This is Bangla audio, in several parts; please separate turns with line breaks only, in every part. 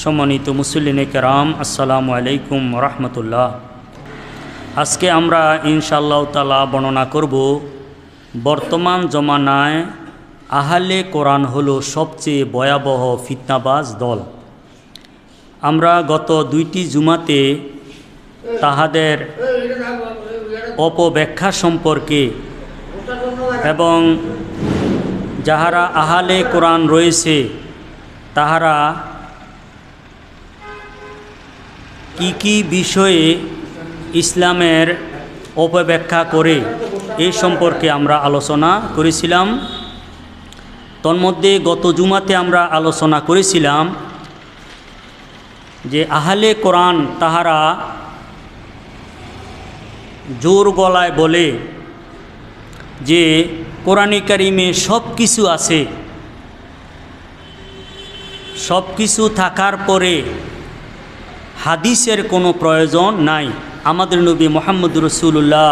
সম্মানিত মুসল্লিনে কেরাম, আসসালামু আলাইকুম রহমতুল্লাহ। আজকে আমরা ইনশাআল্লাহ তাআলা বর্ণনা করব বর্তমান জমানায় আহলে কোরআন হলো সবচেয়ে ভয়াবহ ফিতনাবাজ দল। আমরা গত দুইটি জুমাতে তাহাদের অপব্যাখ্যা সম্পর্কে এবং যাহারা আহলে কোরআন রয়েছে তাহারা কি বিষয়ে ইসলামের অপব্যাখ্যা করে এই সম্পর্কে আমরা আলোচনা করেছিলাম। তন্মধ্যে গত জুমাতে আমরা আলোচনা করেছিলাম যে আহলে কোরআন তাহারা জোর গলায় বলে যে কোরআনে কারিমে সব কিছু আছে, সব কিছু থাকার পরে হাদিসের কোনো প্রয়োজন নাই, আমাদের নবী মুহাম্মদ রাসূলুল্লাহ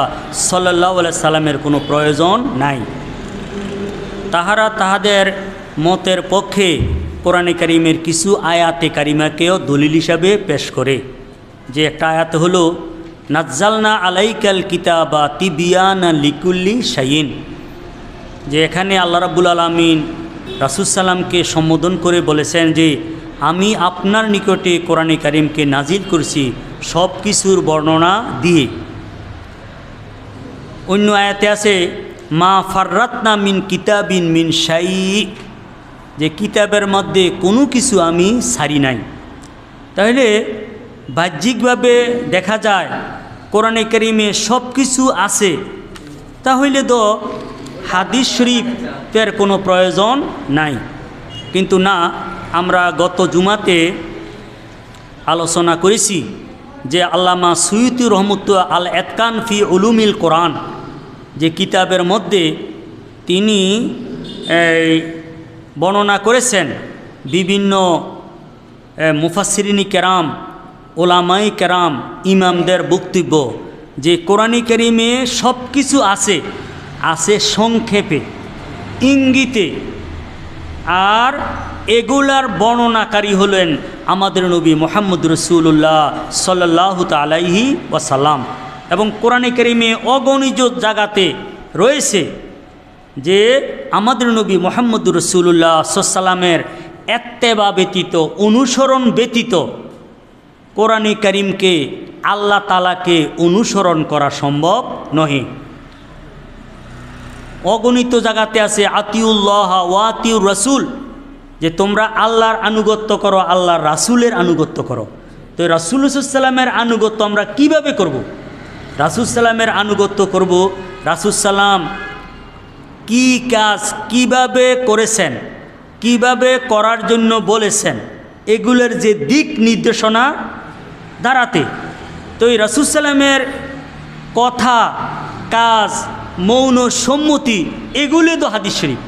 সাল্লাল্লাহু আলাইহি সাল্লামের কোনো প্রয়োজন নাই। তাহারা তাহাদের মতের পক্ষে কোরআনে কারিমের কিছু আয়াতে কারিমাকেও দলিল হিসাবে পেশ করে। যে একটা আয়াত হলো নাজ্জালনা আলাইকাল কিতাবা তিবিয়ানা লিকুল্লি শাইইন, যে এখানে আল্লাহ রাব্বুল আলামিন রাসূল সাল্লামকে সম্বোধন করে বলেছেন যে আমি আপনার নিকটে কোরআনে কারিমকে নাজিল করছি সব কিছুর বর্ণনা দিয়ে। অন্য আয়াতে আছে মা ফাররাতনা মিন কিতাবিন মিন শাই, যে কিতাবের মধ্যে কোনো কিছু আমি ছাড়ি নাই। তাহলে বাহ্যিকভাবে দেখা যায় কোরআনে কারিমে সব কিছু আছে, তাহলে তো হাদিস শরীফের কোনো প্রয়োজন নাই। কিন্তু না, আমরা গত জুমাতে আলোচনা করেছি যে আল্লামা সুয়ুতি রহমতুল্লাহ আল এতকান ফি উলুমিল কোরআন, যে কিতাবের মধ্যে তিনি বর্ণনা করেছেন বিভিন্ন মুফাসসিরিনে কেরাম, ওলামায়ে কেরাম, ইমামদের বক্তব্য যে কোরআনে কারিমে সব কিছু আছে, আছে সংক্ষেপে, ইঙ্গিতে, আর এগুলার বর্ণনাকারী হলেন আমাদের নবী মুহাম্মদ রাসূলুল্লাহ সাল্লাল্লাহু আলাইহি ওয়াসাল্লাম। এবং কোরআনে কারিমে অগণিত জায়গাতে রয়েছে যে আমাদের নবী মুহাম্মদ রাসূলুল্লাহ সাল্লামের ইত্তেবা ব্যতীত, অনুসরণ ব্যতীত কোরআনে কারিমকে, আল্লাহ তাআলাকে অনুসরণ করা সম্ভব নহে। অগণিত জায়গাতে আছে আতিউল্লাহ ওয়া আতিউর রাসূল, যে তোমরা আল্লাহর আনুগত্য করো, আল্লাহর রাসূলের আনুগত্য করো। তো রাসূল সাল্লামের আনুগত্য আমরা কিভাবে করব? রাসূল সাল্লামের আনুগত্য করব, রাসূল সাল্লাম কি কাজ কিভাবে করেছেন, কিভাবে করার জন্য বলেছেন, এগুলোর যে দিক নির্দেশনা দাঁড়াতে। তো এই রাসূল সাল্লামের কথা, কাজ, মৌন সম্মতি, এগুলি তো হাদিস শরীফ।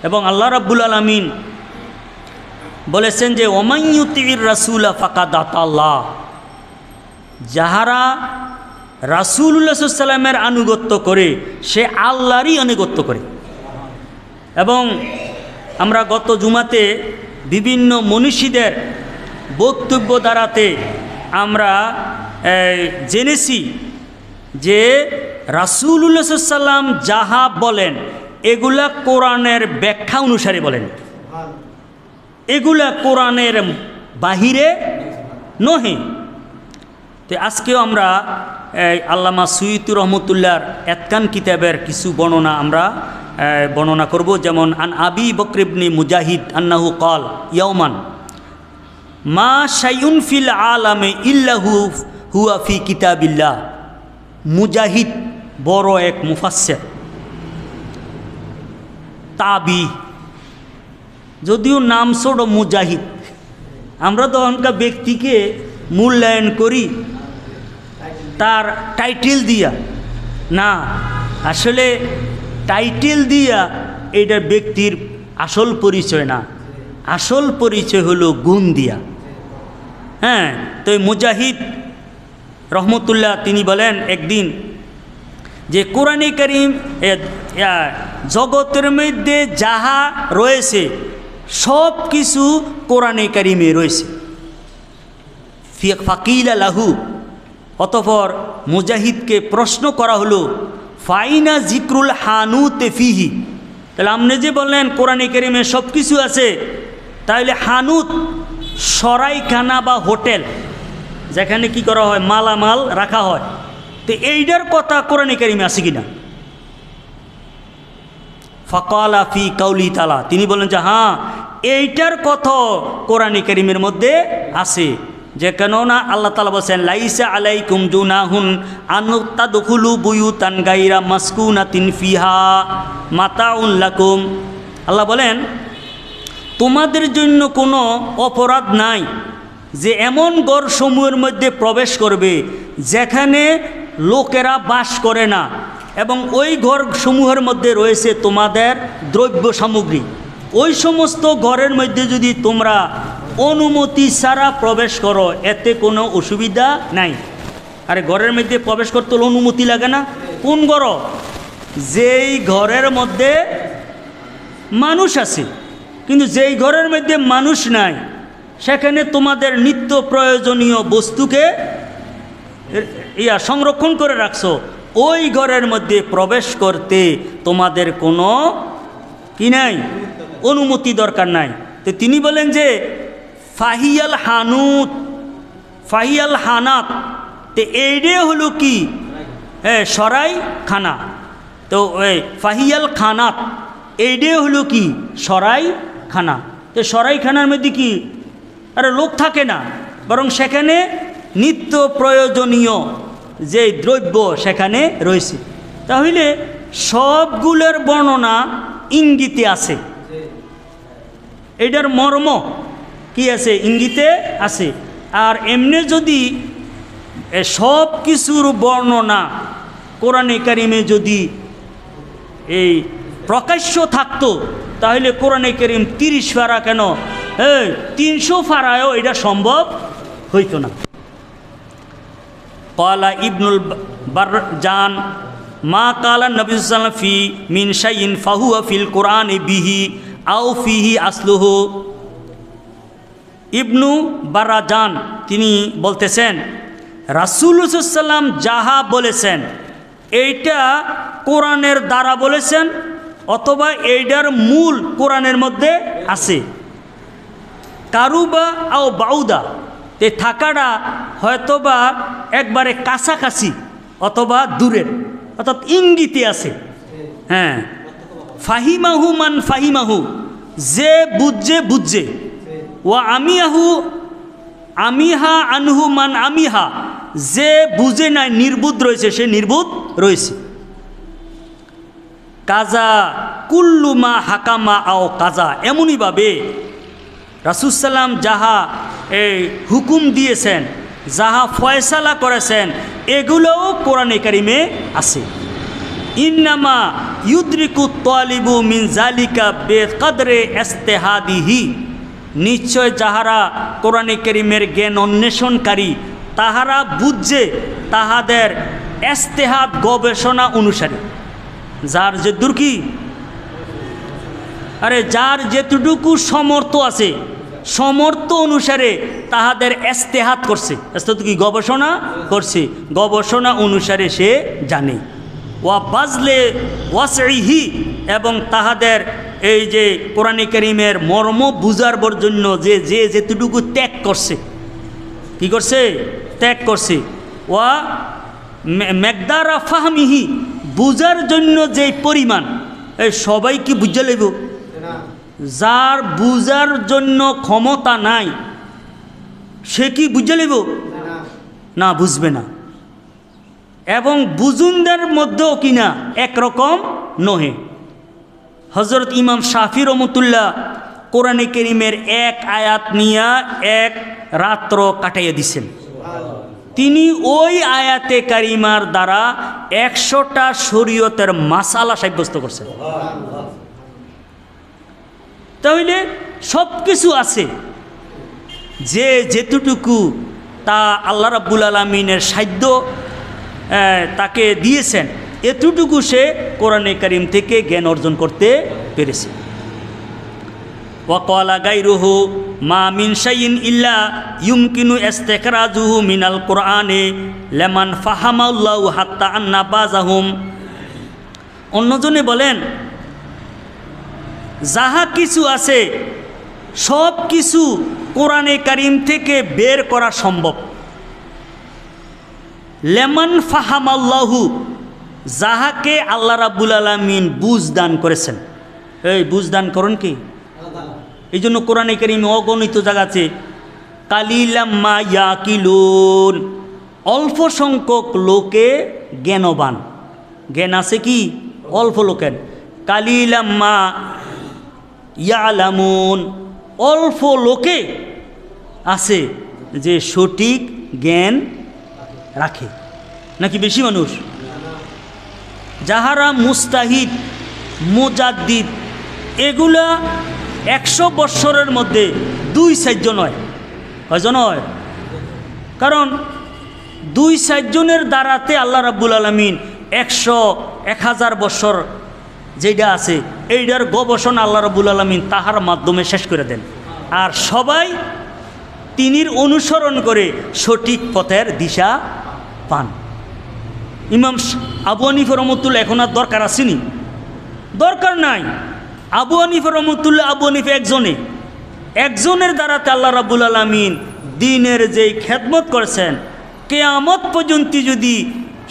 এবং আল্লাহ রাব্বুল আলামিন বলেছেন যে ওমান ইউতির রাসূলা ফাকাদ আতাল্লাহ, যাহারা রাসূলুল্লাহ সাল্লাল্লাহু আলাইহি ওয়াসাল্লামের আনুগত্য করে সে আল্লাহরই আনুগত্য করে। এবং আমরা গত জুমাতে বিভিন্ন মনীষীদের বক্তব্য দ্বারাতে আমরা জেনেছি যে রাসূলুল্লাহ সাল্লাল্লাহু আলাইহি ওয়াসাল্লাম যাহা বলেন এগুলা কোরআনের ব্যাখ্যা অনুসারে বলেন, এগুলা কোরআনের বাহিরে নহে। তো আজকেও আমরা আল্লামা সুয়ুতি রহমতুল্লাহর এতকান কিতাবের কিছু বর্ণনা আমরা বর্ণনা করব। যেমন আন আবি বকর ইবনে মুজাহিদ আন্নাহু ক্বাল ইয়াওমান মা শাইউন ফিল আলামে ইল্লাহু হুয়া ফি কিতাবিল্লাহ। মুজাহিদ বড় এক মুফাসসির, তাবি, যদিও নাম ছোট মুজাহিদ। আমরা তো এখনকার ব্যক্তিকে মূল্যায়ন করি তার টাইটেল দিয়া, না, আসলে টাইটেল দিয়া এটা ব্যক্তির আসল পরিচয় না, আসল পরিচয় হলো গুণ দিয়া। হ্যাঁ, তো মুজাহিদ রহমতুল্লাহ তিনি বলেন একদিন যে কোরআনে কারিম জগতের মধ্যে যাহা রয়েছে সব কিছু কোরআনে কারিমে রয়েছে। ফাকিলা লাহু, অতঃপর মুজাহিদকে প্রশ্ন করা হলো, ফাইনা জিক্রুল হানুতে ফিহি। তাহলে আপনি যে বললেন কোরআনে কারিমে সব কিছু আছে, তাহলে হানুত সরাইখানা বা হোটেল যেখানে কি করা হয়, মালামাল রাখা হয়, তো এইটার কথা কোরআনে কারিমে আছে কিনা? ফাকালা ফি কাউলি তাআলা, তিনি বলেন যে হ্যাঁ, এইটার কথা কোরআনে কারিমের মধ্যে আছে। যে কেননা আল্লাহ তাআলা বলেন, লাইসা আলাইকুম জুনাহুন আন তাদখুলু বুয়ুতান গায়রা মাসকুনাতিন ফিহা মাতাউন লাকুম। আল্লাহ বলেন, তোমাদের জন্য কোনো অপরাধ নাই যে এমন ঘরসমূহের মধ্যে প্রবেশ করবে যেখানে লোকেরা বাস করে না, এবং ওই ঘরসমূহের মধ্যে রয়েছে তোমাদের দ্রব্য সামগ্রী। ওই সমস্ত ঘরের মধ্যে যদি তোমরা অনুমতি ছাড়া প্রবেশ করো, এতে কোনো অসুবিধা নাই। আরে ঘরের মধ্যে প্রবেশ করতে হলে অনুমতি লাগে না? কোন ঘর? যেই ঘরের মধ্যে মানুষ আছে, কিন্তু যেই ঘরের মধ্যে মানুষ নাই সেখানে তোমাদের নিত্য প্রয়োজনীয় বস্তুকে সংরক্ষণ করে রাখছো, ওই ঘরের মধ্যে প্রবেশ করতে তোমাদের কোনো কি নাই, অনুমতি দরকার নাই। তো তিনি বলেন যে ফাহিয়াল হানুত, ফাহিয়াল হানাত, তো এইডে হলো কি, সরাই খানা। তো ওই ফাহিয়াল খানাত, এইডে হলো কি, সরাই খানা। তো সরাই খানার মধ্যে কি, আরে লোক থাকে না, বরং সেখানে নিত্য প্রয়োজনীয় যে দ্রব্য সেখানে রয়েছে। তাহলে সবগুলোর বর্ণনা ইঙ্গিতে আছে, এটার মর্ম কি আছে, ইঙ্গিতে আছে। আর এমনি যদি সব কিছুর বর্ণনা কোরআনে কারিমে যদি এই প্রকাশ্য থাকতো, তাহলে কোরআনে কারিম 30 পারা কেন, 300 পারায়ও এটা সম্ভব হইতো না। ক্বালা ইবনুল বারজান, মা কালা নবী সাল্লাল্লাহু আলাইহি ওয়াসাল্লাম ফি মিন শাইইন ফাহুয়া ফিল কোরআন বিহি আও ফিহি আসলুহু। ইবনু বারজান তিনি বলতেছেন, রাসূলুল্লাহ সাল্লাল্লাহু আলাইহি ওয়াসাল্লাম যাহা বলেছেন এইটা কোরআনের দ্বারা বলেছেন, অথবা এইটার মূল কোরআনের মধ্যে আছে। কারুবা আও বাউদা, তে থাকাটা হয়তোবা একবারে কাছাকাছি অথবা দূরের, অর্থাৎ ইঙ্গিতে আছে। হ্যাঁ, ফাহিমাহু মান ফাহিমাহু, যে বুঝে বুঝে, ও আমিয়াহু আমিহা আনহু মান আমিহা, যে বুঝে নাই নির্বুধ রয়েছে সে নির্বুধ রয়েছে। কাজা কুল্লুমা হাকামা আও কাজা, এমনইভাবে রাসূল সাল্লাম যাহা এই হুকুম দিয়েছেন, যাহা ফয়সালা করেছেন, এগুলোও কোরআনে কারিমে আছে। ইন্নামা ইউদ্রিকু তালিবু মিন জালিকা বেকদরে ইস্তেহাদিহি, নিশ্চয় যাহারা কোরআনে কারিমের জ্ঞান অন্বেষণকারী তাহারা বুঝছে তাহাদের ইস্তেহাদ গবেষণা অনুসারে। যার যে দূর কি, আরে যার যেটুকু সমর্থ আছে, সমর্থ অনুসারে তাহাদের ইস্তেহাদ করছে, ইস্তেহাদ কি, গবেষণা করছে, গবেষণা অনুসারে সে জানে। ওয়া বাজলে ওয়াসইহি, এবং তাহাদের এই যে কোরআনে কারিমের মর্ম বুঝারবার জন্য যে যে যেটুকু ত্যাগ করছে, কি করছে, ত্যাগ করছে। ওয়া মেকদারা ফাহমিহি, বুঝার জন্য যে পরিমাণ, এই সবাই কি বুঝে লইব? যার বুঝার জন্য ক্ষমতা নাই সে কি বুঝে লইব? না, বুঝবে না। এবং বুজুনদের মধ্যেও কিনা একরকম নহে। হজরত ইমাম শাফি রহমতুল্লাহ কোরআনে কারিমের এক আয়াত নিয়া এক রাত্র কাটাইয়া দিছেন। তিনি ওই আয়াতে কারিমার দ্বারা 100টা শরীয়তের মাসালা সাব্যস্ত করছেন। তাহলে সব কিছু আছে, যে যেটুকু তা আল্লাহ রাব্বুল আলামিনের সাধ্য তাকে দিয়েছেন, এতটুকু সে কোরআনে কারিম থেকে জ্ঞান অর্জন করতে পেরেছে। ওয়াকালা গায়রুহু মা মিন শাইইন ইল্লা ইউমকিনু ইস্তিখরাজুহু মিনাল কুরআনে লিমান ফাহামাল্লাহু হাত্তা আন্না বাযাহুম। অন্যজনে বলেন যাহা কিছু আছে সব কিছু কোরআনে কারিম থেকে বের করা সম্ভব। লেমান ফাহামাল্লাহু, যাহাকে আল্লাহ রাব্বুল আলামিন বুঝ দান করেছেন। এই বুঝ দান করেন কি? এই জন্য কোরআনে কারিমে অগণিত জায়গা আছে কালিলাম মা ইয়াকিলুন, অল্প সংখ্যক লোকে জ্ঞানবান। জ্ঞান আছে কি? অল্প লোকের। কালিলাম মা ইয়ালামুন, অল্প লোকে আছে যে সঠিক জ্ঞান রাখে। নাকি বেশি মানুষ? যাহারা মুস্তাহিদ মুজাদ্দিদ এগুলা 100 বৎসরের মধ্যে 2-4 জন হয়। কয়জন হয়? কারণ 2-4 জনের দ্বারাতে আল্লাহ রাব্বুল আলামিন 100-1000 বৎসর যেটা আছে এইটার গবেষণা আল্লাহ রাব্বুল আলামিন তাহার মাধ্যমে শেষ করে দেন। আর সবাই তিনির অনুসরণ করে সঠিক পথের দিশা পান। ইমাম আবু হানিফা রহমতুল্লাহ এখন আর দরকার আসেনি? দরকার নাই। আবু হানিফা রহমতুল্লাহ আবু হানিফা একজনের দ্বারাতে আল্লাহ রাব্বুল আলামিন দ্বীনের যেই খেদমত করেছেন, কিয়ামত পর্যন্ত যদি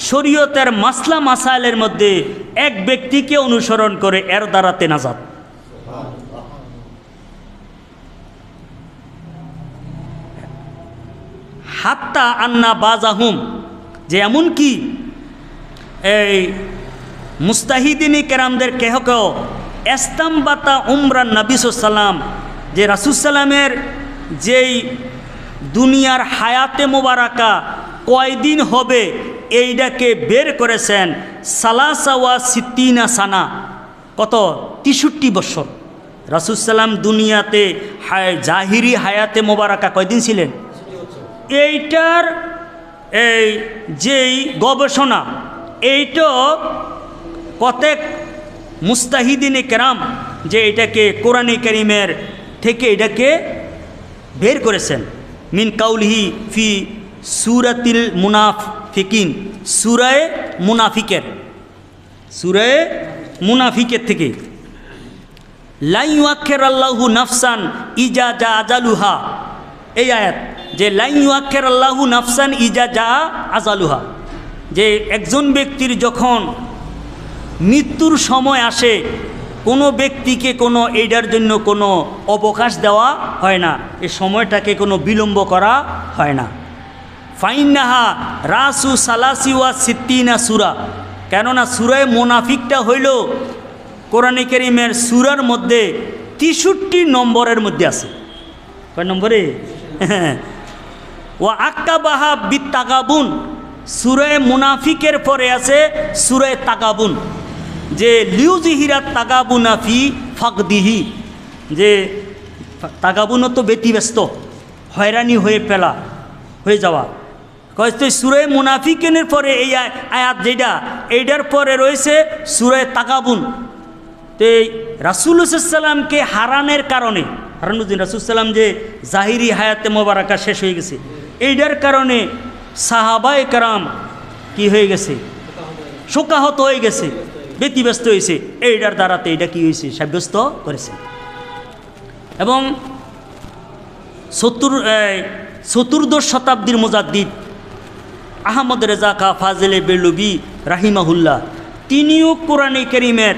শরীয়তের মাসলা মাসাইলের মধ্যে এক ব্যক্তিকে অনুসরণ করে এর দ্বারাতে নাজাত। হাত্তা আন্না বাজাহুম, যে এমন কি এই মুস্তাহিদিনী কেরামদের কেহ কেহ এস্তামবাতা উমরান নবী সাল্লাম, যে রাসূলুল্লাহের যেই দুনিয়ার হায়াতে মোবারকা কয়দিন হবে এইটাকে বের করেছেন সালাসাওয়া সিদ্দিনা সানা, কত 63 বছর। রাসূলুল্লাহ দুনিয়াতে জাহিরি হায়াতে মোবারকা কয়দিন ছিলেন? এইটার এই যেই গবেষণা এইটা কতেক মুস্তাহিদিনে কেরাম যে এটাকে কোরআনে কারিমের থেকে এটাকে বের করেছেন। মিন কাউলিহি ফি সূরাতিল মুনাফিকিন, সূরায়ে মুনাফিকের থেকে লা ইউআখিরুল্লাহু নাফসান ইজা জা আজালুহা, এই আয়াত যে লা ইউআখিরুল্লাহু নাফসান ইজা জা আজালুহা, যে একজন ব্যক্তির যখন মৃত্যুর সময় আসে কোনো ব্যক্তিকে কোনো এইটার জন্য কোনো অবকাশ দেওয়া হয় না, এই সময়টাকে কোনো বিলম্ব করা হয় না। ফাইন্নাহা রাসু সালাসি ওয়া সিদ্দিনা সূরা, কেননা সূরায়ে মুনাফিকটা হইল কোরআনে কারীমের সূরার মধ্যে 63 নম্বরের মধ্যে আছে। কয় নম্বরে? ওয়া আক্কাবাহা বিত্তাগাবুন, সূরায়ে মুনাফিকের পরে আছে সূরায়ে তাগাবুন, যে লিউজিহিরা তাগাবুনা ফি ফাকদিহি, যে তাগাবুনও তো ব্যতিব্যস্ত হয়রানি হয়ে যাওয়া। কয়েছে সূরায়ে মুনাফিকিনের পরে এই আয়াত যেটা, এইটার পরে রয়েছে সূরায়ে তাগাবুন। তো এই রাসূলুল্লাহ সাল্লামকে হারানোর কারণে, হারানুদ্দিন রাসূলুল্লাহ যে জাহিরি হায়াতে মোবারকা শেষ হয়ে গেছে, এইটার কারণে সাহাবায়ে কেরাম কি হয়ে গেছে? শোকাহত হয়ে গেছে, ব্যতিব্যস্ত হয়েছে। এইটার দ্বারাতে এটা কি হয়েছে? সাব্যস্ত করেছে। এবং 14 শতাব্দীর মুজাদ্দিদ আহমদ রেজা খা ফাজলে বেলুবি রাহিমাহুল্লাহ, তিনিও কোরআনে কারীমের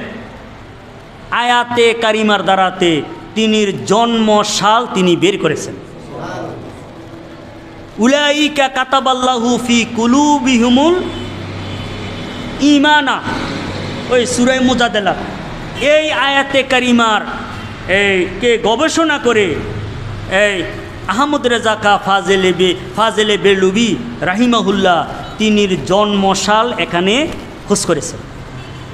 আয়াতে কারিমার দ্বারাতে তিনির জন্মসাল তিনি বের করেছেন। উলাইকা কাতাবাল্লাহু ফি কুলুবিহিমুল ঈমানা, ওই সূরা মুজাদালা, এই আয়াতে কারিমার কে গবেষণা করে এই আহমদ রেজা খা ফাজলে বেলুবি রাহিমাহুল্লাহ তিনির জন্মসাল এখানে খোঁজ করেছেন।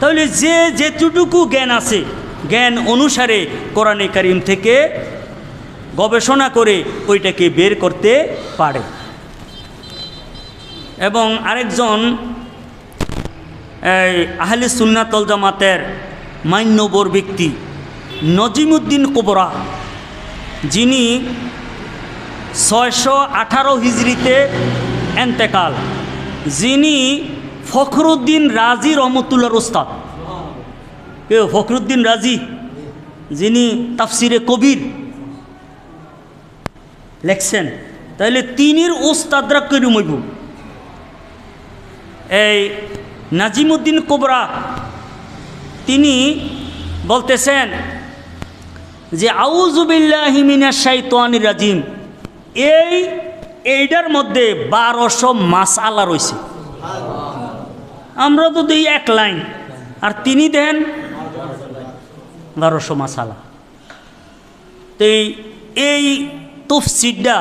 তাহলে যে যেটুকু জ্ঞান আছে জ্ঞান অনুসারে কোরআনে কারীম থেকে গবেষণা করে ওইটাকে বের করতে পারে। এবং আরেকজন আহলে সুন্নাত ওয়াল জামাতের মান্যবর ব্যক্তি নজিমুদ্দিন কুবরা, যিনি 618 হিজরিতে এন্তেকাল, যিনি ফখরুদ্দিন রাজি রহমতুল্লাহর ওস্তাদ। কেউ ফখরুদ্দিন রাজি, যিনি তাফসিরে কবির লেখছেন, তাহলে তিনির ওস্তাদরা কইরুম হইব। এই নাজিমুদ্দিন কোবরা তিনি বলতেছেন যে আউযু বিল্লাহি মিনাশ শাইতানির রাজিম, এইটার মধ্যে 1200 মাসআলা রয়েছে। আমরা তো দিই এক লাইন, আর তিনি দেন 1200 মাসআলা। তো এই তফসিরটা,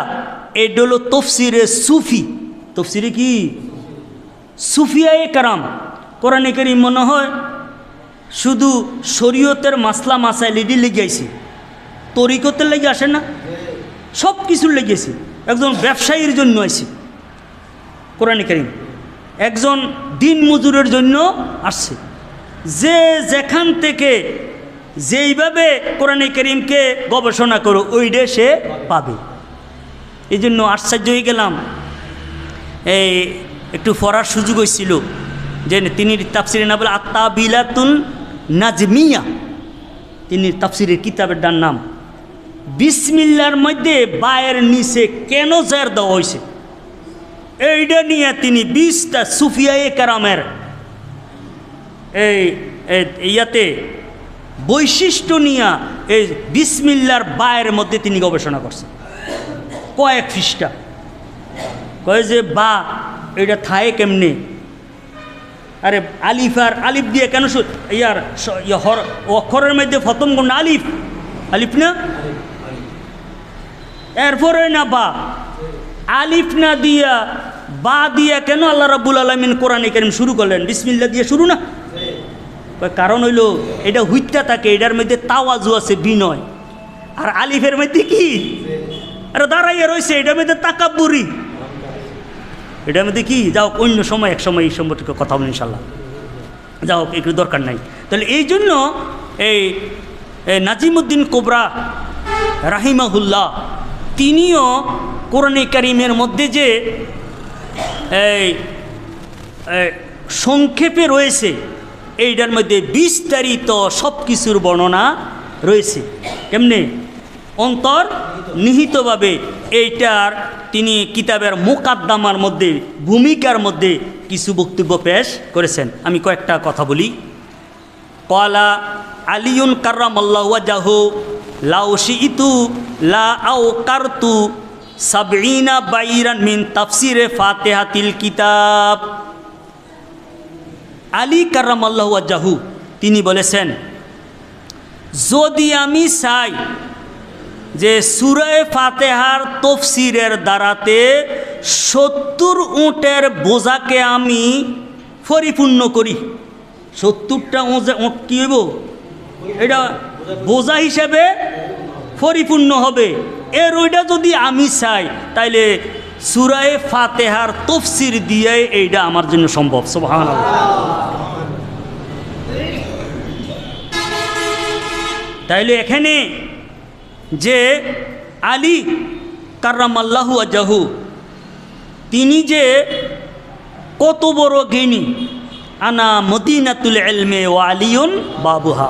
এটা হলো তফসিরে সুফি। তফসিরে কি? সুফিয়ায়ে কেরাম। কোরআনে কারীম মনে হয় শুধু শরীয়তের মাসলা মাসাইল এটি লেগেছে, তরিকতের লেগে আসে না, সব কিছুর লেগেছে। একজন ব্যবসায়ীর জন্য আসে কোরআনে কারীম, একজন দিন মজুরের জন্য আসছে। যে যেখান থেকে যেইভাবে কোরআনে কারীমকে গবেষণা করো ওইটা সে পাবে। এই জন্য আশ্চর্য হয়ে গেলাম, এই একটু পড়ার সুযোগ হয়েছিল যে তিনি তাফসিরের নাম বলে আত-তাবিলাতুন নাজমিয়া। তিনি তাফসিরের কিতাবের নাম বিসমিল্লার মধ্যে বায়ের নিচে কেন জের দেওয়া হয়েছে, এইটা নিয়ে তিনি 20টা সুফিয়ায়ে কেরামের এই ইয়াতে বৈশিষ্ট্য নিয়ে এই বিসমিল্লার বায়ের মধ্যে তিনি গবেষণা করছেন। কয়েক পৃষ্ঠা কয় যে বা এটা থায়ে কেমনে, আরে আলিফ আর আলিফ দিয়ে কেন ইয়ার অক্ষরের মধ্যে প্রথম কোন আলিফ, আলিফ না, এরপরে না বা, আলিফ না দিয়া বা দিয়া কেন আল্লাহ রাব্বুল আলামিন কোরআনে কারীম শুরু করলেন? বিসমিল্লাহ দিয়ে শুরু না? কারণ হইল এটা হুইত্যা থাকে, এটার মধ্যে তাওয়াজু আছে, বিনয়। আর আলিফের মধ্যে কি, আরে দাঁড়াইয়া রয়েছে, এটার মধ্যে তাকাব্বুরি, এটার মধ্যে কি। যাও অন্য সময় এক সময় এই সম্পর্কে কথা বলি ইনশাল্লাহ, যাও একটু দরকার নাই। তাহলে এই জন্য এই নাজিমুদ্দিন কোবরা রাহিমাহুল্লাহ তিনিও কোরআনে কারীমের মধ্যে যে এই সংক্ষেপে রয়েছে, এইটার মধ্যে বিস্তারিত সব কিছুর বর্ণনা রয়েছে। কেমনে? অন্তর নিহিতভাবে এইটার তিনি কিতাবের মুকাদ্দামার মধ্যে, ভূমিকার মধ্যে কিছু বক্তব্য পেশ করেছেন। আমি কয়েকটা কথা বলি। ক্বালা আলিয়ুন কাররামাল্লাহু ওয়াজহু লাউ শিইতু লা আওকারতু 70 বাইরান মিন তাফসিরে ফাতিহাতিল কিতাব। আলী কাররামাল্লাহু ওয়াজহু তিনি বলেছেন, যদি আমি চাই যে সূরা ফাতিহার তাফসীরের দ্বারাতে 70 উটের বোঝাকে আমি পরিপূর্ণ করি, 70টা উট কি হইব, এটা বোঝা হিসেবে পরিপূর্ণ হবে, এর ওইটা যদি আমি চাই তাইলে সূরা ফাতিহার তাফসীর দিয়ে এইটা আমার জন্য সম্ভব। সুবহানাল্লাহ। তাইলে এখানে যে আলী কাররামাল্লাহু ওয়াজহু তিনি যে কত বড় জ্ঞানী, আনা মদিনাতুল ইলমে ওয়া আলিয়ুন বাবুহা।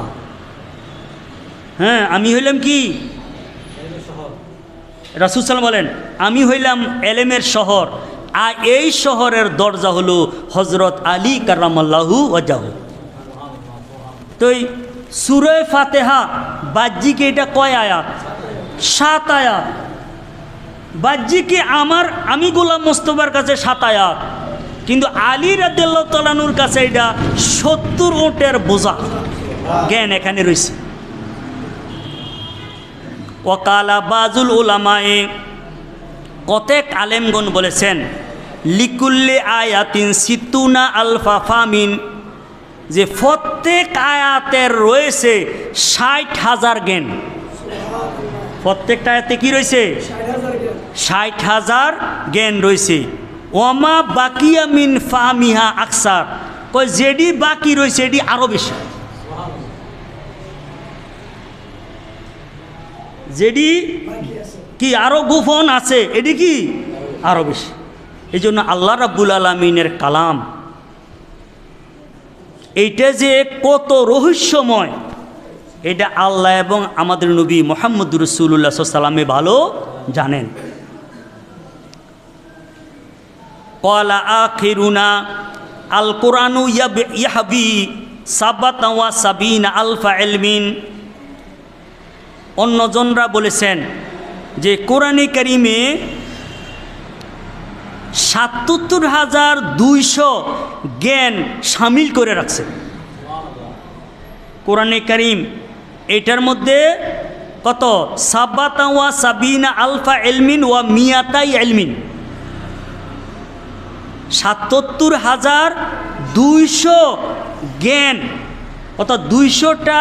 হ্যাঁ, আমি হইলাম কি, রাসূল সাল্লাল্লাহু বলেন আমি হইলাম এলেমের শহর, আর এই শহরের দরজা হলো হযরত আলী কাররামাল্লাহু ওয়াজহু। তো সূরা ফাতিহা বাহ্যিকে এটা কয় আয়াত? 7 আয়াত। বাহ্যিকে আমি গোলাম মোস্তফার কাছে 7 আয়াত, কিন্তু আলী রাদিয়াল্লাহু তাআলা আনহুর কাছে এটা 70 উটের বোঝা জ্ঞান এখানে রয়েছে। ওয়াকালা বাজুল উলামায়ে, কতেক আলেমগণ বলেছেন, লিকুল্লি আয়াতিন সিতুনা আলফা ফামিন, যে প্রত্যেক আয়াতের রয়েছে 60,000 জ্ঞান। প্রত্যেকটা আয়াতে কি রয়েছে? 60,000 জ্ঞান রয়েছে। ওমা বাকিয়া মিন ফামিহা আকসার, কই যেডি বাকি রয়েছে এটি আরো বেশি। যেটি কি আরও গোপন আছে, এটি কি আরও বেশি। এই জন্য আল্লাহ রাব্বুল আলামিনের কালাম এইটা যে কত রহস্যময়, এটা আল্লাহ এবং আমাদের নবী মুহাম্মদুর রাসূলুল্লাহ সাল্লাল্লাহু আলাইহি ওয়াসাল্লাম ভালো জানেন। ক্বালা আখিরুনা আল কুরআনু ইয়াহবি সাবাতা ওয়া সাবিনা আলফা ইলমিন। অন্যজনরা বলেছেন যে কোরআনে কারিমে ৭৭,২০০ জ্ঞান শামিল করে রাখছে। কোরআনে কারিম এটার মধ্যে কত? সাবাতা ওয়া সাবিনা আলফা ইলমিন ওয়া মিয়াতাই ইলমিন, ৭৭,২০০ জ্ঞান, অর্থাৎ ২০০টা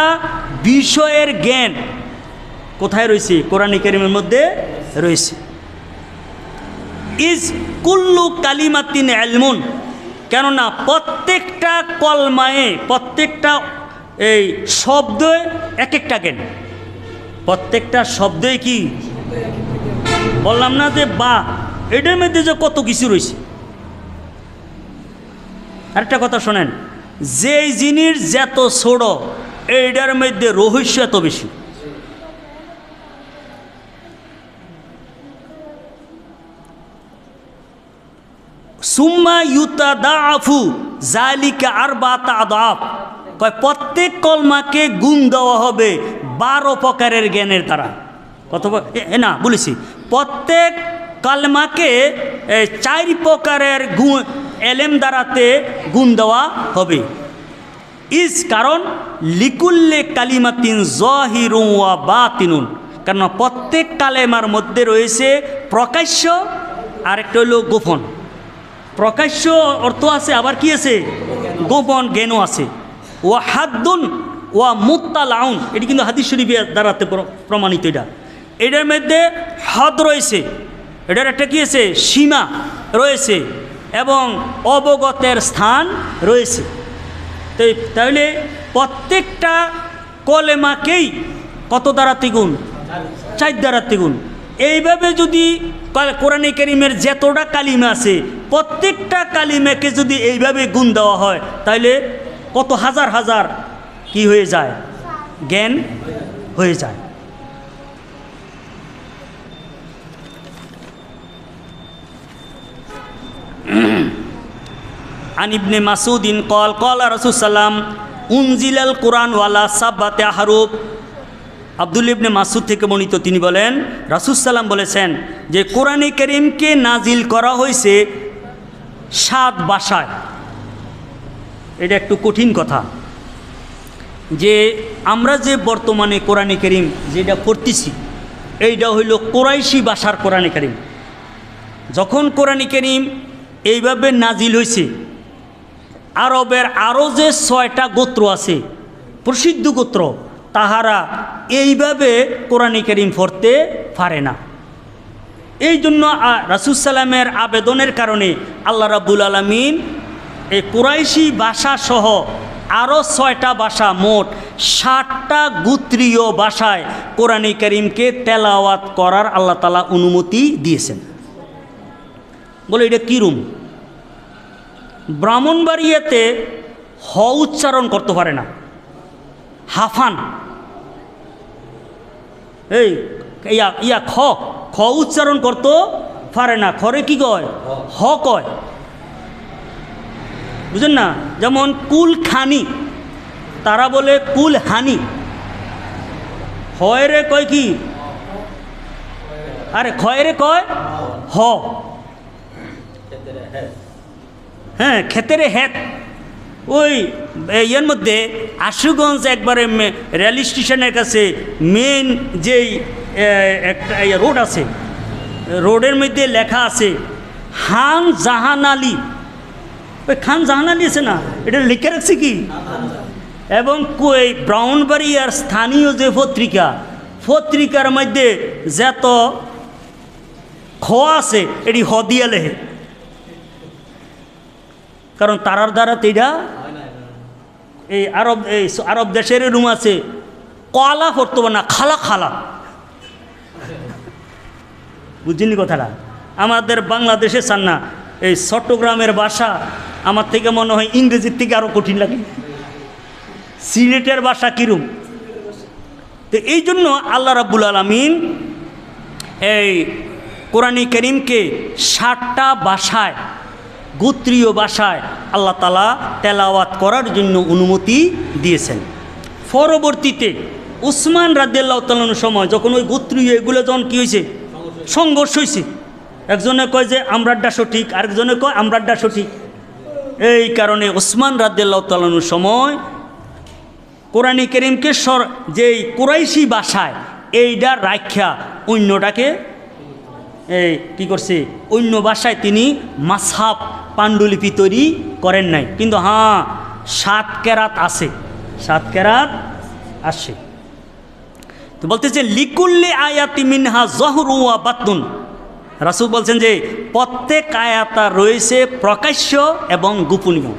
বিষয়ের জ্ঞান কোথায় রয়েছে? কোরআনে কারিমের মধ্যে রয়েছে। ইজ কুল্লু কালিমাতিন ইলমুন, কেননা প্রত্যেকটা কলমায়ে, প্রত্যেকটা এই শব্দ এক একটা জ্ঞান, প্রত্যেকটা শব্দই কি বললাম না যে বা এটার মধ্যে যে কত কিছু রয়েছে। আরেকটা কথা শোনেন, যেই জিনিস যত ছোট এইটার মধ্যে রহস্য এত বেশি। সুম্মা ইউতাদাআফু যালিকা আরবাতা আদাফ, কয় প্রত্যেক কলমাকে গুণ দেওয়া হবে 12 প্রকারের জ্ঞানের দ্বারা। কত না বলেছি? প্রত্যেক কলমাকে 4 প্রকারের গুণ এলেম দ্বারাতে গুণ দেওয়া হবে। ইস কারণ লিকুল্লে কালিমাতিন যাহিরুন ওয়া বাতিনুন, কারণ প্রত্যেক কালেমার মধ্যে রয়েছে প্রকাশ্য আর একটা হলো গোপন। প্রকাশ্য অর্থ আছে, আবার কি আছে? গোপন জ্ঞানও আছে। ওয়া হাদ্দুন ওয়া মুত্তালাউন, এটি কিন্তু হাদিস শরীফের দ্বারাতে প্রমাণিত। এটার মধ্যে হদ রয়েছে, এটার একটা কি আছে? সীমা রয়েছে এবং অবগতের স্থান রয়েছে। তো তাহলে প্রত্যেকটা কলেমাকেই কত দ্বারাতে গুণ? 4 দ্বারাতে গুণ। এইভাবে যদি কোরআনে কারিমের যতটা কালিমা আছে প্রত্যেকটা কালিমাকে যদি এইভাবে গুণ দেওয়া হয় তাহলে কত হাজার হাজার কি হয়ে যায়? জ্ঞান হয়ে যায়। আন ইবনে মাসউদিন ক্বাল ক্বালা রাসূল সাল্লাম উনজিলাল কুরআন ওয়ালা সাবাতে আহরুফ। আব্দুল্লাহ ইবনে মাসউদ থেকে বর্ণিত, তিনি বলেন রাসূল সাল্লাম বলেছেন যে কোরআনে কারীমকে নাজিল করা হয়েছে 7 ভাষায়। এটা একটু কঠিন কথা যে আমরা যে বর্তমানে কোরআনে কারীম যেটা পড়তেছি এইটা হইল কুরাইশি ভাষার কোরআনে কারীম। যখন কোরআনে কারীম এইভাবে নাজিল হয়েছে, আরবের আরও যে 6টা গোত্র আছে প্রসিদ্ধ গোত্র, তাহারা এইভাবে কোরআনে কারীম পড়তে পারে না। এই জন্য রাসূল সাল্লামের আবেদনের কারণে আল্লাহ রাব্বুল আলামিন এই কুরাইশি ভাষা সহ আরও 6টা ভাষা, মোট 60টা গোত্রীয় ভাষায় কোরআনে কারীমকে তেলাওয়াত করার আল্লাহ তাআলা অনুমতি দিয়েছেন। বলে এটা কীরূপ? ব্রাহ্মণবাড়িয়াতে হ উচ্চারণ করতে পারে না, হাফান এই ইয়া খ খ উচ্চারণ করতে পারে না। খরে কি কয়? হ কয়, বুঝেন না? যেমন কুল খানি, তারা বলে কুল হানি। হয়রে কয় কি? আরে খয়রে কয় হ। হ্যাঁ, খেতেরে হ্যাত। ওই ইয়ের মধ্যে আশুগঞ্জ একবারে রেল স্টেশনের কাছে মেন যেই একটা রোড আছে, রোডের মধ্যে লেখা আছে খান জাহান আলী। ওই খান জাহান আলী আছে না, এটা লিখে রাখছে কি? এবং ওই ব্রাহ্মণবাড়িয়ার স্থানীয় যে পত্রিকার মধ্যে যত খ আছে এটি হ দিয়া লেখে, কারণ তারার দ্বারা এইটা এই আরব দেশের রুম আছে কলা পড়তে পারে না, খালা খালা বুঝছেন কথাটা? আমাদের বাংলাদেশে চান না, এই চট্টগ্রামের ভাষা আমার থেকে মনে হয় ইংরেজির থেকে আরও কঠিন লাগে। সিলেটের ভাষা কীরূপ? তো এই জন্য আল্লাহ রাব্বুল আলামিন এই কোরআনে কারীমকে 60টা ভাষায়, গোত্রীয় ভাষায় আল্লাহ তাআলা তেলাওয়াত করার জন্য অনুমতি দিয়েছেন। পরবর্তীতে উসমান রাদিয়াল্লাহু তাআলার সময় যখন ওই গোত্রীয় এগুলো যখন কী হয়েছে, সংঘর্ষ হয়েছে, একজনে কয় যে আমরারটা সঠিক, আরেকজনে কয় আমরারটা সঠিক। এই কারণে উসমান রাদিয়াল্লাহু তাআলার সময় কোরআনে কারীমকে যেই কুরাইশি ভাষায় এইটা রাখ্যা অন্যটাকে এই কী করছে, অন্য ভাষায় তিনি মাসহাব পাণ্ডুলিপি তৈরি করেন নাই। কিন্তু হ্যাঁ 7 কেরাত আছে, 7 কেরাত আসে। তো বলতেছে লিকুল্লি আয়াতি মিনহা জহরু ওয়া বাতুন, রাসূল বলছেন যে প্রত্যেক আয়াতা রয়েছে প্রকাশ্য এবং গোপনীয়।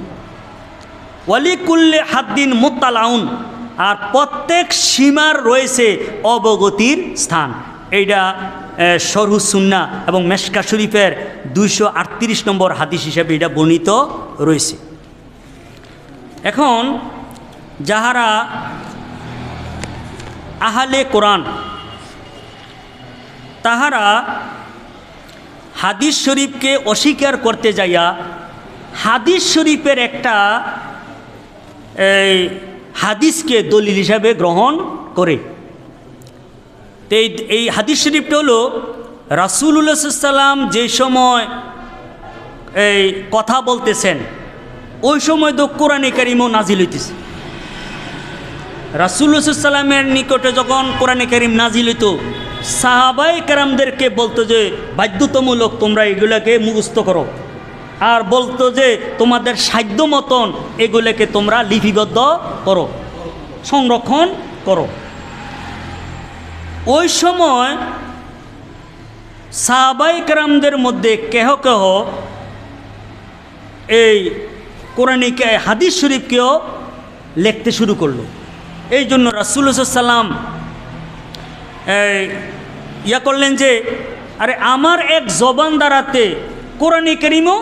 ওয়ালিকুল্লি হাদ্দিন মুত্তালাউন, আর প্রত্যেক সীমার রয়েছে অবগতির স্থান। এইটা শরহু সুন্নাহ এবং মেশকা শরীফের 238 নম্বর হাদিস হিসেবে এটা বর্ণিত রয়েছে। এখন যাহারা আহলে কোরআন তাহারা হাদিস শরীফকে অস্বীকার করতে যাইয়া হাদিস শরীফের একটা হাদিসকে দলিল হিসাবে গ্রহণ করে। তো এই হাদিস শরীফটা হলো রাসূলুল্লাহ সাল্লাল্লাহু আলাইহি ওয়াসাল্লাম যে সময় এই কথা বলতেছেন ওই সময় তো কোরআনে কারীমও নাজিল হইতেছে। রাসূলুল্লাহ সাল্লাল্লাহু আলাইহি ওয়াসাল্লামের নিকটে যখন কোরআনে কারীম নাজিল হইতো, সাহাবায়ে কেরামদেরকে বলতো যে বাধ্যতামূলক তোমরা এগুলোকে মুখস্থ করো, আর বলতো যে তোমাদের সাধ্য মতন এগুলোকে তোমরা লিপিবদ্ধ করো, সংরক্ষণ করো। ওই সময় সাহাবায়ে কেরামদের মধ্যে কেহ কেহ এই কোরআনিক হাদিস শরীফকেও লিখতে শুরু করলো। এই জন্য রাসূলুল্লাহ সাল্লাল্লাহু আলাইহি ওয়াসাল্লাম ইয়া করলেন যে আরে আমার এক জবান দ্বারাতে কোরআনে কারীমও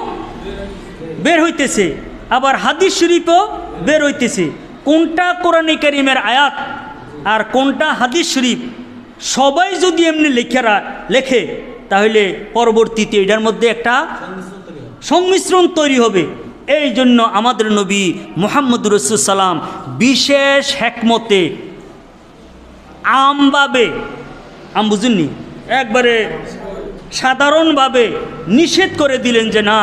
বের হইতেছে, আবার হাদিস শরীফও বের হইতেছে, কোনটা কোরআনে কারীমের আয়াত আর কোনটা হাদিস শরীফ সবাই যদি এমনি লেখে তাহলে পরবর্তীতে এটার মধ্যে একটা সংমিশ্রণ তৈরি হবে। এই জন্য আমাদের নবী মুহাম্মদুর রাসূলুল্লাহ সাল্লাম বিশেষ হিকমতে আমভাবে, বুঝুননি, একবারে সাধারণভাবে নিষেধ করে দিলেন যে না,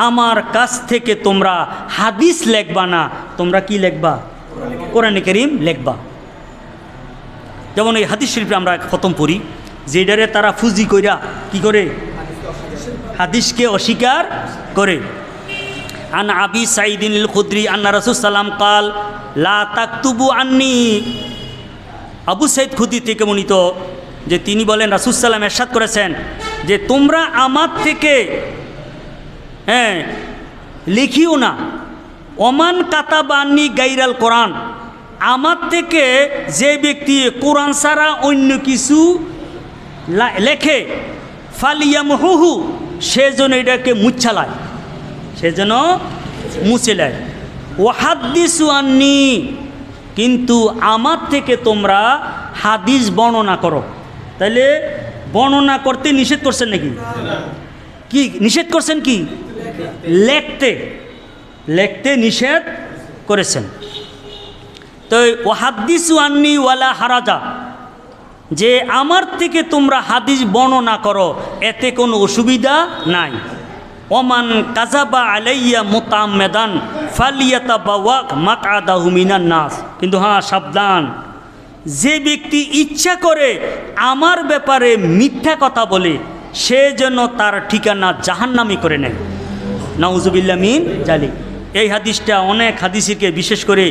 আমার কাছ থেকে তোমরা হাদিস লেখবা না, তোমরা কি লেখবা? কোরআনে কারীম লেখবা। যেমন এই হাদিস শরীফে আমরা খতম পড়ি, যেটারে তারা ফুজি কইরা কি করে, হাদিসকে অস্বীকার করে। আন আবি সাঈদিন আল খুদরি আন্না রাসূল সাল্লাম কাল লা তাকতুবু আন্নি, আবু সাঈদ খুদরি থেকে বর্ণিত যে তিনি বলেন রাসূল সাল্লাম ইরশাদ করেছেন যে তোমরা আমার থেকে লিখিও না। ওমান কাতাবান্নি গাইরাল কোরআন, আমার থেকে যে ব্যক্তি কোরআন ছাড়া অন্য কিছু লেখে ফালিয়ামহুহু, সে যেন এটাকে মুছালায়, সে যেন মুছে নেয়। ওয়াহাদ্দিসু আন্নি, কিন্তু আমার থেকে তোমরা হাদিস বর্ণনা করো। তাহলে বর্ণনা করতে নিষেধ করছেন নাকি? কি নিষেধ করছেন? কি লেখতে নিষেধ করেছেন। তো ওয়াহাদ্দিসু আন্নি ওয়ালা হারাজা, যে আমার থেকে তোমরা হাদিস বর্ণনা করো, এতে কোনো অসুবিধা নাই। ওমান কাযাবা আলাইয়া মুতাআম্মিদান ফালিয়াতাবাওয়া মাকআদাহু মিনান নাস, কিন্তু হ্যাঁ সাবধান, যে ব্যক্তি ইচ্ছা করে আমার ব্যাপারে মিথ্যা কথা বলে সে যেন তার ঠিকানা জাহান্নামী করে নেয়। নাউজুবিল্লাহ মিন জালিক। এই হাদিসটা অনেক হাদিসকে, বিশেষ করে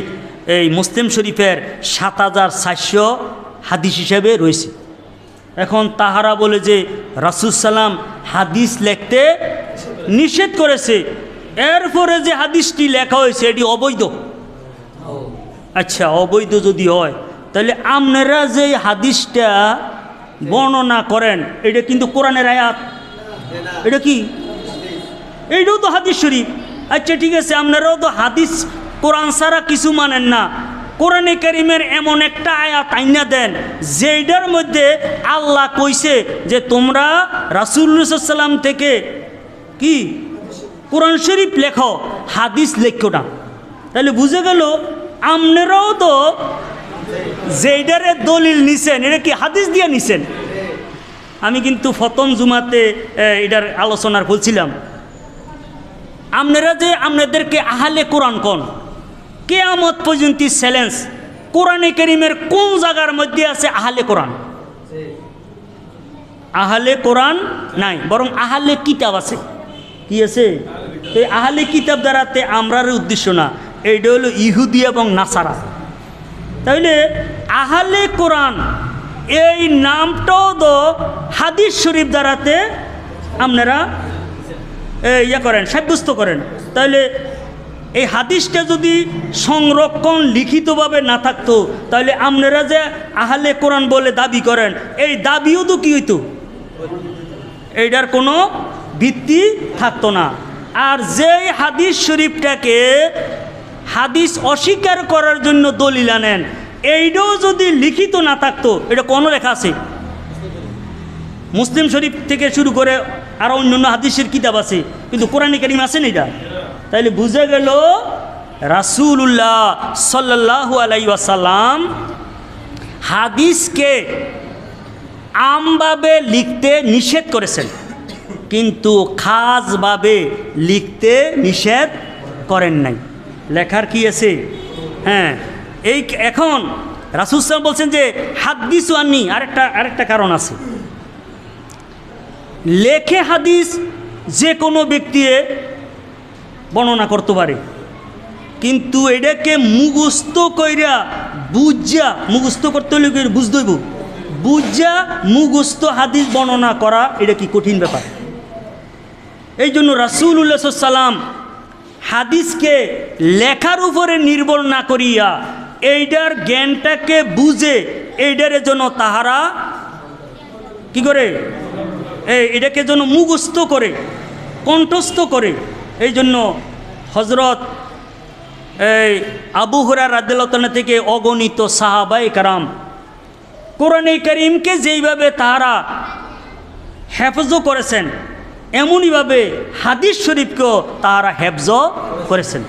এই মুসলিম শরীফের ৭,৪০০ হাদিস হিসেবে রয়েছে। এখন তাহারা বলে যে রাসূল সাল্লাম হাদিস লিখতে নিষেধ করেছে, এরপরে যে হাদিসটি লেখা হয়েছে এটি অবৈধ। আচ্ছা, অবৈধ যদি হয় তাহলে আপনারা যে হাদিসটা বর্ণনা করেন, এটা কিন্তু কোরআনের আয়াত। এটা কি? এইটাও তো হাদিস শরীফ। আচ্ছা ঠিক আছে, আপনারাও তো হাদিস কোরআন ছাড়া কিছু মানেন না, কোরআনে কারিমের এমন একটা আয়াত আইনা দেন যেটার মধ্যে আল্লাহ কইছে যে তোমরা রাসূলুল্লাহ সাল্লাল্লাহু আলাইহি ওয়াসাল্লাম থেকে কি কোরআন শরীফ লেখো, হাদিস লেখো না। তাহলে বুঝে গেল আপনারাও তো যেইটারে দলিল নিছেন এটা কি হাদিস দিয়ে নিছেন। আমি কিন্তু প্রথম জুমাতে এটার আলোচনার বলছিলাম, আপনারা যে আপনাদেরকে আহলে কোরআন কোন, কিয়ামত পর্যন্ত চ্যালেঞ্জ, কোরআনে কারীমের কোন জায়গার মধ্যে আছে আহলে কোরআন? আহলে কোরআন নাই, বরং আহলে কিতাব আছে। কি আছে? এই আহলে কিতাব দ্বারাতে আমরার উদ্দেশ্য না, এইটা হলো ইহুদি এবং নাসারা। তাইলে আহলে কোরআন এই নামটাও তো হাদিস শরীফ দ্বারাতে আপনারা ইয়া করেন, সাব্যস্ত করেন। তাহলে এই হাদিসটা যদি সংরক্ষণ লিখিতভাবে না থাকতো, তাহলে আপনারা যে আহলে কোরআন বলে দাবি করেন, এই দাবিও তো কি হইতো, এইটার কোনো ভিত্তি থাকতো না। আর যেই হাদিস শরীফটাকে হাদিস অস্বীকার করার জন্য দলিল আনেন, এইটাও যদি লিখিত না থাকতো, এটা কোনো লেখা আছে? মুসলিম শরীফ থেকে শুরু করে আর অন্যান্য হাদিসের কিতাব আছে, কিন্তু কোরআনে কারীম আছে না এটা। তাইলে বুঝে গেল রাসূলুল্লাহ সাল্লাল্লাহু আলাইহি ওয়াসাল্লাম হাদিসকে আমভাবে লিখতে নিষেধ করেছেন, কিন্তু খাসভাবে লিখতে নিষেধ করেন নাই। লেখার কি আছে? হ্যাঁ, এই এখন রাসূল সাল্লাল্লাহু আলাইহি ওয়াসাল্লাম বলছেন যে হাদিসু আন্নি। আরেকটা কারণ আছে, লেখে হাদিস যে কোনো ব্যক্তি বর্ণনা করতে পারে, কিন্তু এটাকে মুখস্থ কইরা বুঝা, মুখস্থ করতে হলে বুঝতে হইব, বুঝা মুখস্থ হাদিস বর্ণনা করা এটা কি কঠিন ব্যাপার। এই জন্য রাসূলুল্লাহ সাল্লাল্লাহু আলাইহি ওয়াসাল্লাম হাদিসকে লেখার উপরে নির্ভর না করিয়া এইটার জ্ঞানটাকে বুঝে এইটার জন্য তাহারা কি করে, এটাকে যেন মুখস্থ করে, কণ্ঠস্থ করে। এই জন্য হযরত আবু হুরায়রা রাদিয়াল্লাহু তাআলা থেকে অগণিত সাহাবায়ে কেরাম কোরআনে কারীমকে যেইভাবে তাহারা হেফজ করেছেন, এমনইভাবে হাদিস শরীফকেও তাহারা হেফজ করেছেন।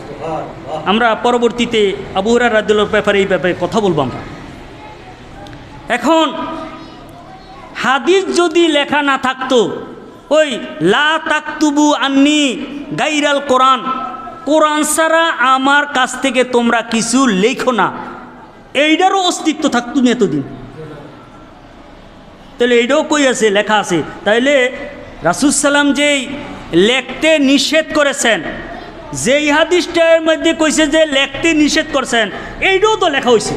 আমরা পরবর্তীতে আবু হুরায়রা রাদিয়াল্লাহু ব্যাপারে এই ব্যাপারে কথা বলবো আমরা। এখন হাদিস যদি লেখা না থাকতো, ওই লা তাকতুবু আন্নি গাইরাল কোরআন, কোরআন ছাড়া আমার কাছ থেকে তোমরা কিছু লেখো না, এইটারও অস্তিত্ব থাকতো না এতদিন। তাহলে এইটাও কই আছে? লেখা আছে। তাইলে রাসূল সাল্লাম যেই লেখতে নিষেধ করেছেন, যেই হাদিসটার মধ্যে কইছে যে লেখতে নিষেধ করছেন, এইটাও তো লেখা হয়েছে।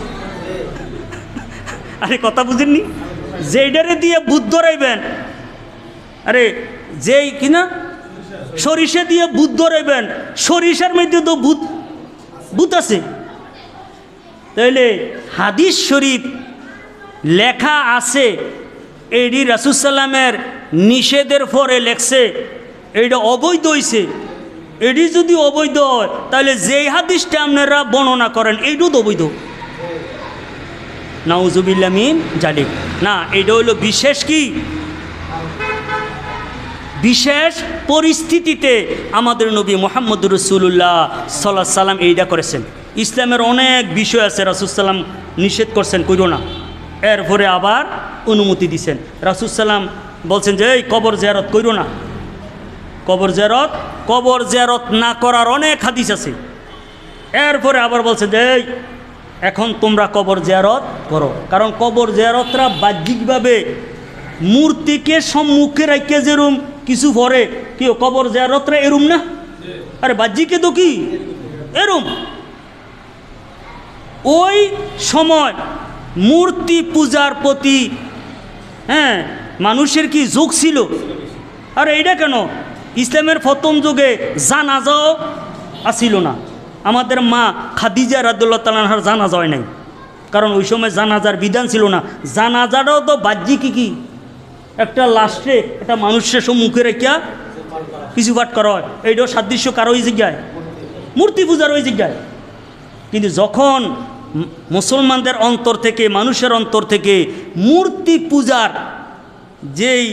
আরে কথা বুঝেননি? যেইটারে দিয়ে বুধ ধরাইবেন, আরে যেই কিনা সরিষা দিয়ে বুধ ধরাইবেন, সরিষার মধ্যে তো ভূত আছে। তাইলে হাদিস শরীফ লেখা আছে, এইটি রাসূল সাল্লামের নিষেধের পরে লেখছে, এইটা অবৈধ হইছে। এটি যদি অবৈধ হয়, তাহলে যেই হাদিসটা আপনারা বর্ণনা করেন এইটাও তো অবৈধ। নাউজুবিল্লাহ মিন জালিক। না, এটা হলো বিশেষ কি, বিশেষ পরিস্থিতিতে আমাদের নবী মুহাম্মদুর রাসূলুল্লাহ সাল্লাল্লাহু আলাইহি সাল্লাম এইটা করেছেন। ইসলামের অনেক বিষয় আছে রাসূল সাল্লাম নিষেধ করছেন, কইরো না, এরপরে আবার অনুমতি দিছেন। রাসূল সাল্লাম বলছেন যে এই কবর জিয়ারত কইরো না, কবর জিয়ারত না করার অনেক হাদিস আছে। এরপরে আবার বলছেন যে এই এখন তোমরা কবর জিয়ারত করো, কারণ কবর জিয়ারতরা বাহ্যিকভাবে মূর্তিকে সম্মুখে রাখে যেরম কিছু পরে, কি কবর জিয়ারতরা এরম না? আরে বাহ্যিকে তো কি এরম। ওই সময় মূর্তি পূজার প্রতি মানুষের কি ঝোঁক ছিল। আর এইটা কেন, ইসলামের প্রথম যুগে জানাজাও আসিল না। আমাদের মা খাদিজা রাদিয়াল্লাহু তাআলা আনহার জানাজা হয় নাই, কারণ ওই সময় জানাজার বিধান ছিল না। জানাজাটাও তো বাহ্যিক কি একটা লাস্টে একটা মানুষের সম্মুখে রেখা কিছু পাঠ করা হয়, এইটাও সাদৃশ্য কারো ওই জায়গায় মূর্তি পূজার ওই জায়গায়। কিন্তু যখন মুসলমানদের অন্তর থেকে, মানুষের অন্তর থেকে মূর্তি পূজার যেই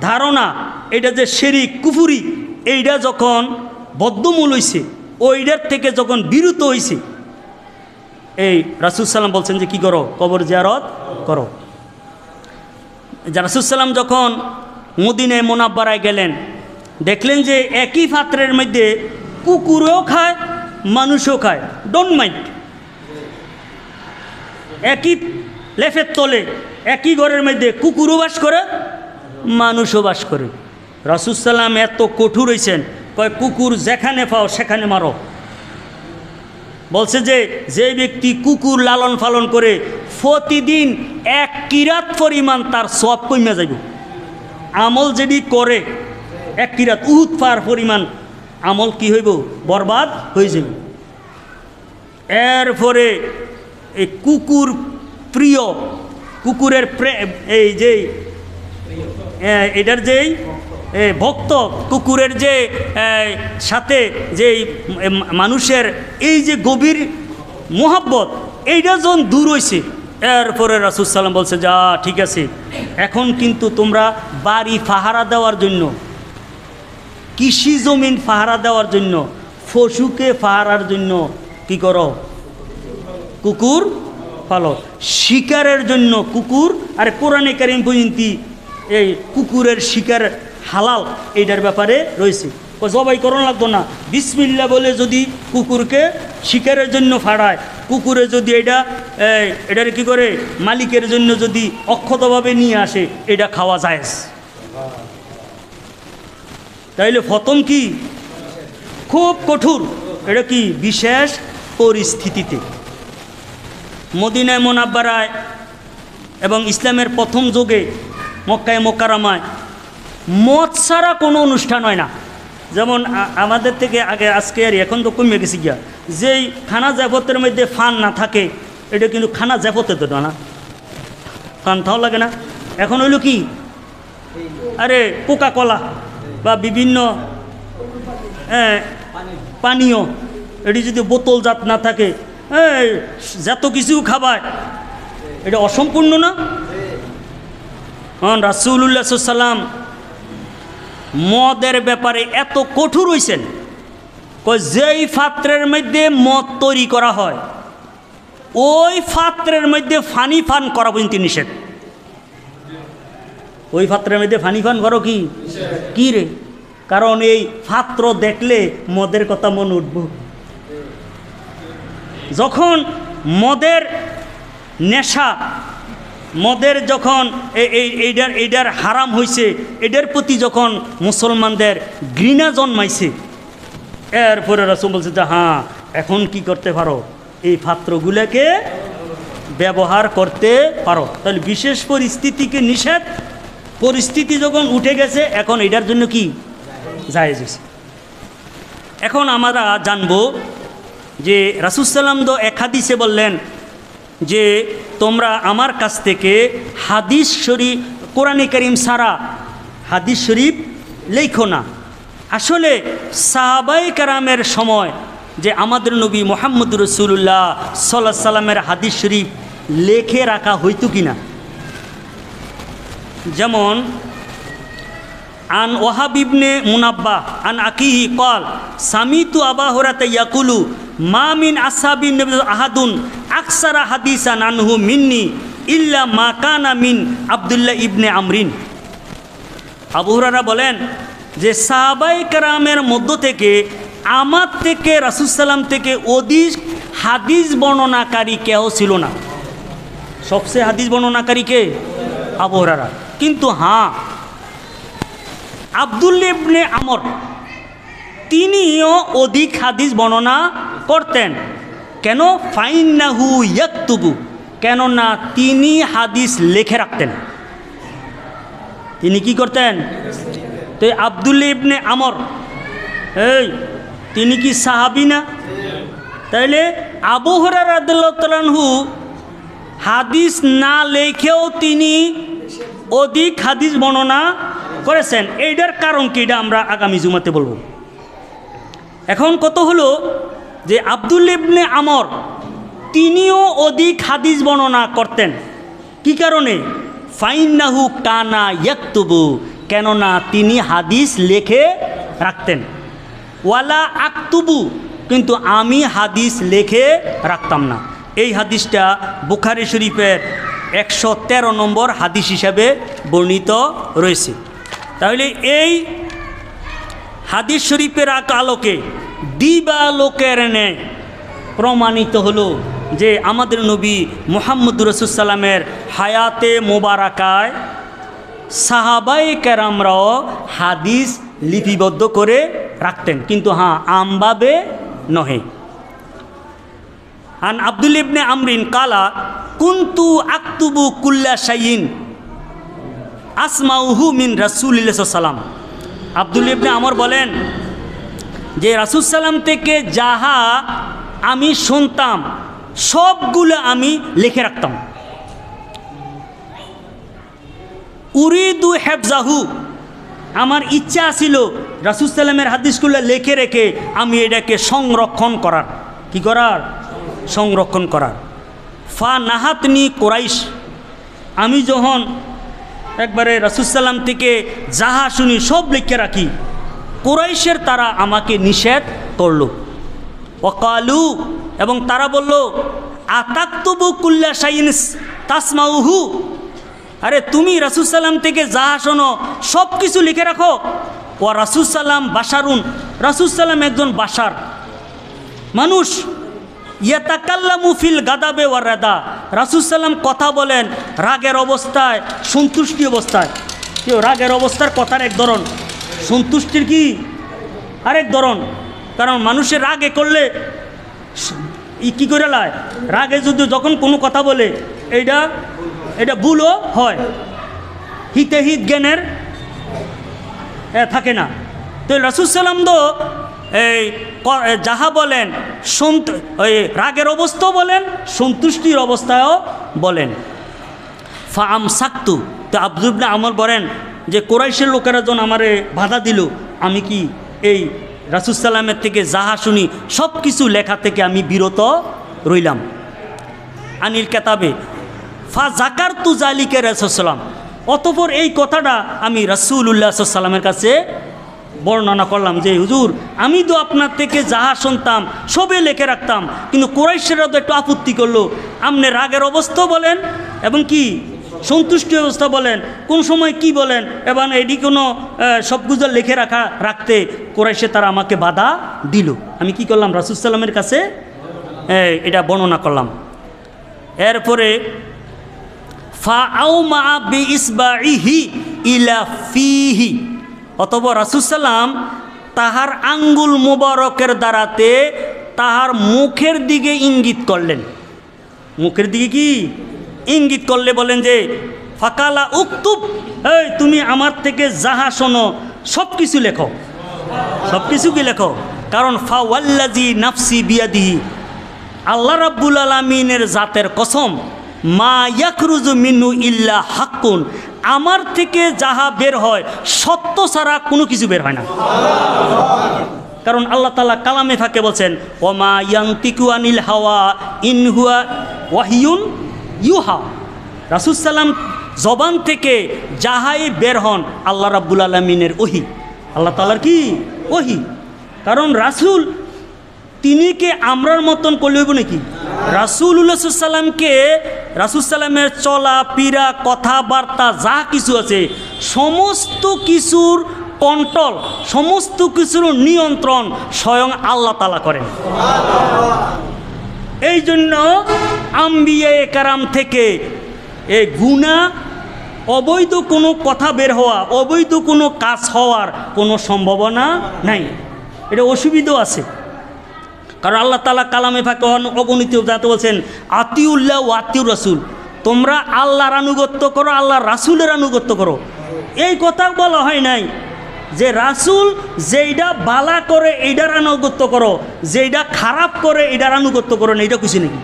ধারণা, এটা যে শিরক কুফরি, এইটা যখন বদ্ধমূল হইছে, ওইটার থেকে যখন বিরত হইছে, এই রাসূল সাল্লাম বলছেন যে কি করো, কবর জিয়ারত করো। রাসূল সাল্লাম যখন মদিনায় মুনাব্বারায় গেলেন, দেখলেন যে একই পাত্রের মধ্যে কুকুরও খায়, মানুষও খায়, ডোন্ট মাইন্ড। একই লেফের তলে একই ঘরের মধ্যে কুকুরও বাস করে, মানুষও বাস করে। রাসূল সাল্লাম এত কঠোর হয়েছেন, কয় কুকুর যেখানে পাও সেখানে মারো। বলছে যে যে ব্যক্তি কুকুর লালন পালন করে প্রতিদিন 1 কিরাত পরিমাণ তার সওয়াব কমে যাবে। আমল যেটি করে 1 কিরাত উহুদ পাহাড় পরিমাণ আমল কি হইব, বরবাদ হয়ে যাবে। এরপরে এই কুকুর প্রিয়, কুকুরের এই যে এটার যেই ভক্ত, কুকুরের যে সাথে যে মানুষের এই যে গভীর মোহাব্বত, এইটা যখন দূর হয়েছে, এরপরে রাসূল সাল্লাম বলছে যা ঠিক আছে, এখন কিন্তু তোমরা বাড়ি পাহারা দেওয়ার জন্য, কৃষি জমিন পাহারা দেওয়ার জন্য, পশুকে পাহারার জন্য কি করো, কুকুর পালক। শিকারের জন্য কুকুর, আর কোরআনে কারীম পর্যন্ত এই কুকুরের শিকার হালাল এইটার ব্যাপারে রয়েছে। ও জবাই করণ লাগতো না, বিসমিল্লাহ বলে যদি কুকুরকে শিকারের জন্য ফাড়ায়, কুকুরে যদি এটার কি করে মালিকের জন্য যদি অক্ষতভাবে নিয়ে আসে, এটা খাওয়া যায়। তাইলে প্রথম কি খুব কঠোর, এটা কি বিশেষ পরিস্থিতিতে। মদিনায় মুনাব্বারায় এবং ইসলামের প্রথম যুগে মক্কায় মুকাররমায় মদ ছাড়া কোনো অনুষ্ঠান হয় না। যেমন আমাদের থেকে আগে, আজকে আর এখন তো কমে গেছি গিয়া, যেই খানা জাফতের মধ্যে ফান না থাকে, এটা কিন্তু খানা জাফতে তো না, ফান থাও লাগে না। এখন হইল কি, আরে কোকা কোলা বা বিভিন্ন পানীয়, এটি যদি বোতলজাত না থাকে, যত কিছু খাবায়, এটা অসম্পূর্ণ না। রাসূলুল্লাহ সাল্লাল্লাহু আলাইহি ওয়াসাল্লাম মদের ব্যাপারে এত কঠোর হয়েছেন, যেই পাত্রের মধ্যে মদ তৈরি করা হয়, ওই পাত্রের মধ্যে ফানি ফান করা পর্যন্ত নিষেধ। ওই পাত্রের মধ্যে ফানি ফান করো কি রে, কারণ এই পাত্র দেখলে মদের কথা মনে উঠব। যখন মদের নেশা, মদের যখন এইটার হারাম হয়েছে, এটার প্রতি যখন মুসলমানদের ঘৃণা জন্মাইছে, এরপরে রাসূল বলছে যে হ্যাঁ, এখন কি করতে পারো, এই পাত্রগুলোকে ব্যবহার করতে পারো। তাহলে বিশেষ পরিস্থিতিকে নিষেধ, পরিস্থিতি যখন উঠে গেছে, এখন এটার জন্য কি জায়েজ হয়েছে। এখন আমরা জানবো যে রাসূল সাল্লাম তো এক হাদিসে বললেন যে তোমরা আমার কাছ থেকে হাদিস শরীফ, কোরআনে কারীম ছাড়া হাদিস শরীফ লেখো না। আসলে সাহাবায়ে কেরামের সময় যে আমাদের নবী মুহাম্মদ রাসূলুল্লাহ সাল্লাল্লাহু আলাইহি সাল্লামের হাদিস শরীফ লেখে রাখা হইতো কিনা। যেমন আন ওয়াহাব ইবনে মুনাব্বাহ আন আকিহি ক্বাল সামিতু আবু হুরায়রা ইয়াকুলু মা মিন আসহাবিন নবী আহাদুন আকসারা হাদিসান আনহু মিন্নি ইল্লা মা কানা মিন আব্দুল্লাহ ইবনে আমরিন। আবু হুরায়রা বলেন যে সাহাবায়ে কেরামের মধ্য থেকে আমার থেকে রাসূল সাল্লাম থেকে অধিক হাদিস বর্ণনাকারী কেউ ছিল না। সবচেয়ে হাদিস বর্ণনাকারী কে? আবু হুরায়রা। কিন্তু হ্যাঁ, আব্দুল্লাহ ইবনে আমর তিনিও অধিক হাদিস বর্ণনা করতেন। কেন? ফাইন্নাহু ইয়াকতুবু, কেননা তিনি হাদিস লিখে রাখতেন। তিনি কি করতেন? তো আব্দুল্লাহ ইবনে আমর তিনি কি সাহাবী না? তাইলে আবু হুরায়রা রাদিয়াল্লাহু তাআলা আনহু হাদিস না লেখেও তিনি অধিক হাদিস বর্ণনা করেছেন। এইটার কারণ কি, এটা আমরা আগামী জুমাতে বলবো। এখন কত হলো যে আব্দুল্লাহ ইবনে আমর তিনিও অধিক হাদিস বর্ণনা করতেন। কি কারণে? ফাইন্নাহু কানা ইয়াকতুবু, কেননা তিনি হাদিস লিখে রাখতেন। ওয়ালা আক্তুবু, কিন্তু আমি হাদিস লিখে রাখতাম না। এই হাদিসটা বুখারী শরীফের 113 নম্বর হাদিস হিসাবে বর্ণিত রয়েছে। তাহলে এই হাদিস শরীফের আলোকে দিবালোকের ন্যায় প্রমাণিত হলো যে আমাদের নবী মুহাম্মদুর রাসূলুল্লাহ সাল্লামের হায়াতে মোবারকায় সাহাবায়ে কেরামরাও হাদিস লিপিবদ্ধ করে রাখতেন, কিন্তু হ্যাঁ আমভাবে নহে। আন আব্দুল্লাহ ইবনে আমরিন কালা কুনতু আক্তুবু কুল্লা শাইইন আসমাউহু মিন রাসূলিল্লাহ সাল্লাল্লাহু আলাইহি ওয়াসাল্লাম। আব্দুল্লাহ ইবনে আমর বলেন যে রাসূল সাল্লাম থেকে যাহা আমি শুনতাম সবগুলো আমি লিখে রাখতাম। উরিদু হেফজাহু, আমার ইচ্ছা ছিল রাসূল সাল্লামের হাদিসগুলো লিখে রেখে আমি এটাকে সংরক্ষণ করার। কি করার? সংরক্ষণ করার। ফা নাহাতনি কুরাইশ, আমি যখন একবারে রাসূল সাল্লাম থেকে যাহা শুনি সব লিখে রাখি, কুরাইশের তারা আমাকে নিষেধ করল। ওয়াকালু, এবং তারা বলল আতাকতুবু কুল্লা শাইইন তাসমাউহু, আরে তুমি রাসূল সাল্লাম থেকে যাহা শোনো সব কিছু লিখে রাখো। ও রাসূল সাল্লাম বাশারুন, রাসূল সাল্লাম একজন বাশার মানুষ। ইয়াতাকাল্লামু ফিল গাদাবে ওয়ার রাদা, রাসূল সাল্লাম কথা বলেন রাগের অবস্থায়, সন্তুষ্টি অবস্থায়। কেউ রাগের অবস্থার কথার এক ধরন, সন্তুষ্টির কি আরেক ধরন। কারণ মানুষের রাগে করলে কি করে লায়, রাগে যদি যখন কোনো কথা বলে এটা ভুলও হয়, হিতে হিত জ্ঞানের থাকে না। তো রাসূল সাল্লাম তো এই যাহা বলেন ওই রাগের অবস্থাও বলেন, সন্তুষ্টির অবস্থায়ও বলেন। ফা আমসাকতু, তো আব্দুল্লাহ ইবনে আমর বলেন যে কুরাইশের লোকেরা যখন আমারে বাধা দিল, আমি কি এই রাসূল সাল্লামের থেকে যাহা শুনি সব কিছু লেখা থেকে আমি বিরত রইলাম। আনিল কেতাবে ফা জাকারতু যালিকা রাসূল সাল্লাম, অতঃপর এই কথাটা আমি রাসূলুল্লাহ সাল্লাল্লাহু আলাইহি ওয়াসাল্লামের কাছে বর্ণনা করলাম যে হুজুর, আমি তো আপনার থেকে যাহা শুনতাম সবে লিখে রাখতাম, কিন্তু কুরাইশেরা তো একটু আপত্তি করলো। আপনি রাগের অবস্থা বলেন এবং কি সন্তুষ্টি অবস্থা বলেন, কোন সময় কি বলেন, এবং এটি কোনো সবগুলো লিখে রাখতে কুরাইশে তারা আমাকে বাধা দিল। আমি কি করলাম? রাসূল সাল্লামের কাছে এটা বর্ণনা করলাম। এরপরে ফা আউমা বিইসবাইহি ইলা ফিহি, অতঃপর রাসূল সাল্লাম তাহার আঙ্গুল মোবারকের দ্বারাতে তাহার মুখের দিকে ইঙ্গিত করলেন। মুখের দিকে কি ইঙ্গিত করলে বলেন যে ফাকালা উক্তুব, এই তুমি আমার থেকে যাহা শোনো সব কিছু লেখো, সব কিছু কি লেখো। কারণ ফা ওয়াল্লাযী নাফসি বিয়াদিহি, আল্লাহ রাব্বুল আলামিনের জাতের কসম, মা ইয়াখরুজু মিনহু ইল্লা হাক্কুন, আমার থেকে যাহা বের হয় সত্য ছাড়া কোনো কিছু বের হয় না। কারণ আল্লাহ তাআলা কালামে ফাঁকে বলছেন ওমা ইয়ানতিকু আনিল হাওয়া ইন হুয়া ওয়াহিয়ুন ইউহা, রাসূল সাল্লাম জবান থেকে যাহাই বের হন আল্লাহ রাব্বুল আলামিনের ওহী, আল্লাহ তাআলার কি ওহী। কারণ রাসূল তিনি কে আমরার মতন করলেব নাকি? রাসূলুল্লাহ সাল্লাল্লাহু আলাইহি ওয়াসাল্লামকে, রাসূল সাল্লামের চলা ফিরা কথাবার্তা যা কিছু আছে সমস্ত কিছুর কন্ট্রোল, সমস্ত কিছুর নিয়ন্ত্রণ স্বয়ং আল্লাহ তাআলা করেন। এই জন্য আম্বিয়ায়ে কেরাম থেকে এই গুনাহ, অবৈধ কোনো কথা বের হওয়া, অবৈধ কোনো কাজ হওয়ার কোনো সম্ভাবনা নাই। এটা অসুবিধা আছে। কারণ আল্লাহ তাআলা কালামে ফাঁকে অগণিত যাতে বলছেন আতিউল্লাহ ও আতিউর রাসূল, তোমরা আল্লাহর আনুগত্য করো, আল্লাহর রাসূলের আনুগত্য করো। এই কথা বলা হয় নাই যে রাসূল যেইটা বালা করে এইটার আনুগত্য করো, যেইটা খারাপ করে এইটার আনুগত্য করো না, এইটা কিছু নাকি।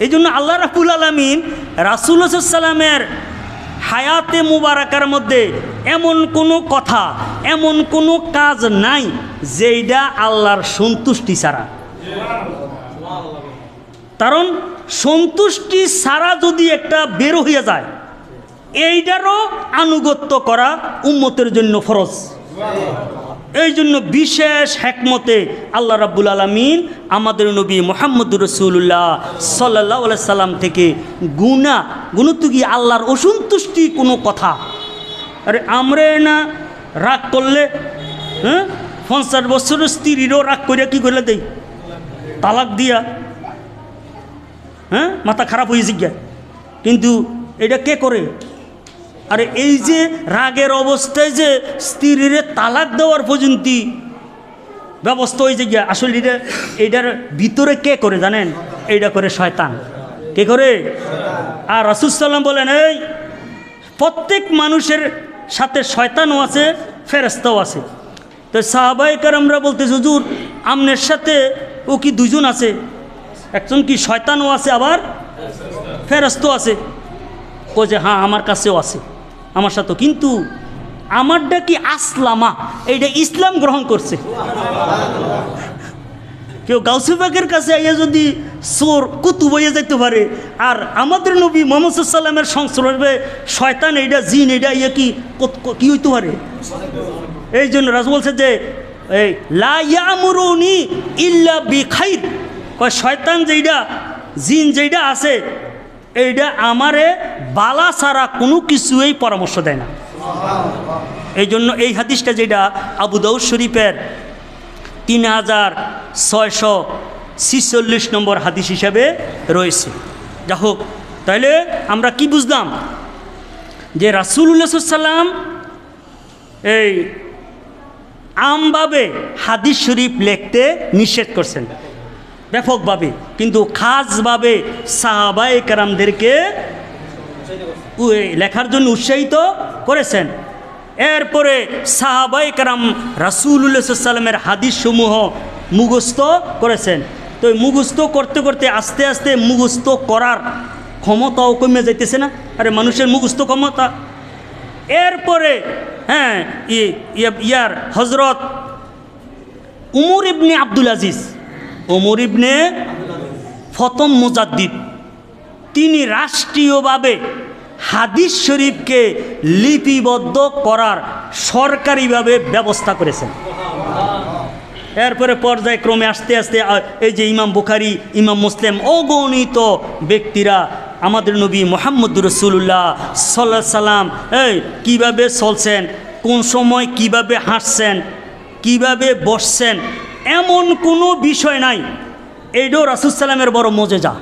এই জন্য আল্লাহ রাব্বুল আলামিন রাসূলুল্লাহ সাল্লাল্লাহু আলাইহি ওয়াসাল্লামের হায়াতে মুবারাকার মধ্যে এমন কোনো কথা, এমন কোনো কাজ নাই যেইটা আল্লাহর সন্তুষ্টি ছাড়া। কারণ সন্তুষ্টি ছাড়া যদি একটা বের হইয়া যায়, এইটারও আনুগত্য করা উম্মতের জন্য ফরজ। এই জন্য বিশেষ হিকমতে আল্লাহ রাব্বুল আলামিন আমাদের নবী মুহাম্মদুর রাসূলুল্লাহ সাল্লাল্লাহু আলাইহি সাল্লাম থেকে গুণতুকি আল্লাহর অসন্তুষ্টি কোনো কথা, আরে আমরা না রাগ করলে 50 বছরের স্ত্রীরও রাগ করিয়া কি করলে দেই, তালাক দিয়া, মাথা খারাপ হয়েছে গিয়া। কিন্তু এটা কে করে? আরে এই যে রাগের অবস্থায় যে স্ত্রীর তালাক দেওয়ার পর্যন্ত ব্যবস্থা হয়েছে গিয়া, আসলে এটার ভিতরে কে করে জানেন? এইটা করে শয়তান। কে করে? আর রাসূল সাল্লাম বলেন, এই প্রত্যেক মানুষের সাথে শয়তানও আছে, ফেরেশতাও আছে। তো সাহাবায়ে কেরামরা বলতেছে, হুজুর আমনের সাথে ও কি দুজন আছে? একজন কি শয়তানও আছে, আবার ফেরেশতাও আছে? ও যে হ্যাঁ আমার কাছেও আছে, আমার সাথে। কিন্তু আমারটা কি আসলামা, এইটা ইসলাম গ্রহণ করছে। কেউ গাউসে পাকের কাছে আইয়া যদি চোর কুতুব হইয়া যাইতে পারে, আর আমাদের নবী মুহাম্মদ সাল্লাল্লাহু আলাইহি ওয়াসাল্লামের সংস্রবে শয়তান, এইটা জিন, এইটা ইয়ে কি হইতে পারে? এই জন্য রাসূল বলছে যে এই লা ইয়ামুরুনি ইল্লা বিখাইর, কয় শয়তান যেইটা, জিন যেইটা আছে, এইটা আমারে বালা ছাড়া কোনো কিছুই পরামর্শ দেয় না। এই জন্য এই হাদিসটা যেটা আবু দাউদ শরীফের 3646 নম্বর হাদিস হিসাবে রয়েছে। যা হোক, তাইলে আমরা কি বুঝলাম? যে রাসূলুল্লাহ সাল্লাল্লাহু আলাইহি ওয়াসাল্লাম এই আমভাবে হাদিস শরীফ লিখতে নিষেধ করছেন ব্যাপকভাবে, কিন্তু খাসভাবে সাহাবায়ে কেরামদেরকে লেখার জন্য উৎসাহিত করেছেন। এরপরে সাহাবায়ে কেরাম রাসূলুল্লাহ সাল্লাল্লাহু আলাইহি ওয়াসাল্লামের হাদিসসমূহ মুখস্থ করেছেন। তো মুখস্থ করতে করতে আস্তে আস্তে মুখস্থ করার ক্ষমতাও কমে যাইতেছে না? আরে মানুষের মুখস্থ ক্ষমতা। এরপরে ইয়ার হজরত উমর ইবনে আব্দুল আজিজ, উমর ইবনে প্রথম মুজাদ্দিদ, তিনি রাষ্ট্রীয়ভাবে হাদিস শরীফকে লিপিবদ্ধ করার সরকারিভাবে ব্যবস্থা করেছেন। এরপরে পর্যায়ক্রমে আস্তে আস্তে এই যে ইমাম বুখারী, ইমাম মুসলিম, অগণিত ব্যক্তিরা আমাদের নবী মুহাম্মদুর রাসূলুল্লাহ সাল্লাল্লাহু আলাইহি সাল্লাম কীভাবে চলছেন, কোন সময় কিভাবে হাঁটছেন, কিভাবে বসছেন, এমন কোনো বিষয় নাই। এইটাও রাসূল সাল্লামের বড় মজেজা,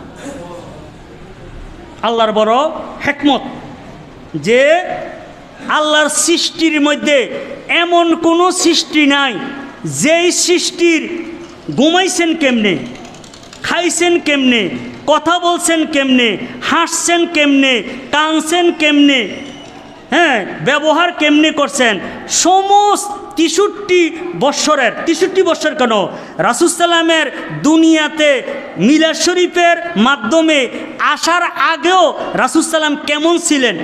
আল্লাহর বড় হিকমত, যে আল্লাহর সৃষ্টির মধ্যে এমন কোনো সৃষ্টি নাই যেই সৃষ্টির ঘুমাইছেন কেমনে, খাইছেন কেমনে, কথা বলছেন কেমনে, হাসছেন কেমনে, কাঁদছেন কেমনে, ব্যবহার কেমনে করছেন, সমস্ত 63 বৎসর কেন রাসূল সাল্লামের দুনিয়াতে মিলাদ শরীফের মাধ্যমে আসার আগেও রাসূল সাল্লাম কেমন ছিলেন,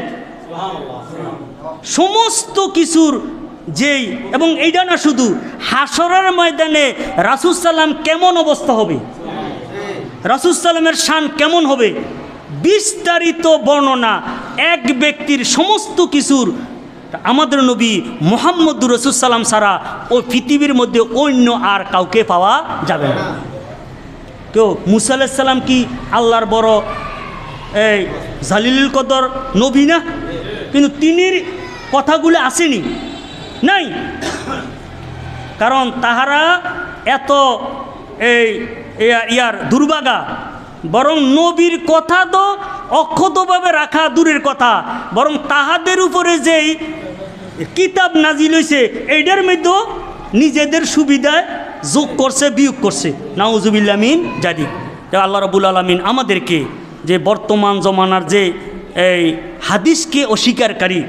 সমস্ত কিছুর যেই, এবং এইটা না শুধু, হাসরের ময়দানে রাসূল সাল্লাম কেমন অবস্থা হবে, রাসূল সাল্লামের শান কেমন হবে, বিস্তারিত বর্ণনা এক ব্যক্তির সমস্ত কিছুর আমাদের নবী মুহাম্মদুর রাসূল সাল্লাম ছাড়া ওই পৃথিবীর মধ্যে অন্য আর কাউকে পাওয়া যাবে না। কেউ মুসা আলাইহিস সালাম কি আল্লাহর বড় এই জালিলুল কদর নবী না? কিন্তু তিনির কথাগুলো আসেনি, নাই। কারণ তাহারা এত ইয়ার দুর্ভাগা, বরং নবীর কথা তো অক্ষতভাবে রাখা দূরের কথা, বরং তাহাদের উপরে যেই কিতাব নাজিল হয়েছে এইটার মধ্যে নিজেদের সুবিধায় যোগ করছে, বিয়োগ করছে। নাউজুবিল্লাহ মিন জালিক। আল্লাহ রাব্বুল আলামিন আমাদেরকে যে বর্তমান জমানার যে এই হাদিসকে অস্বীকারী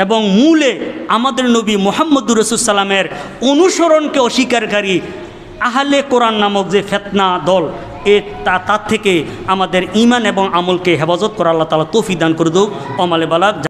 এবং মূলে আমাদের নবী মুহাম্মদুর রাসূল সাল্লামের অনুসরণকে অস্বীকারী আহলে কোরআন নামক যে ফিতনা দল, তার থেকে আমাদের ঈমান এবং আমলকে হেফাজত করা আল্লাহ তাআলা তৌফিক দান করে দিক। আমালে বালাগ।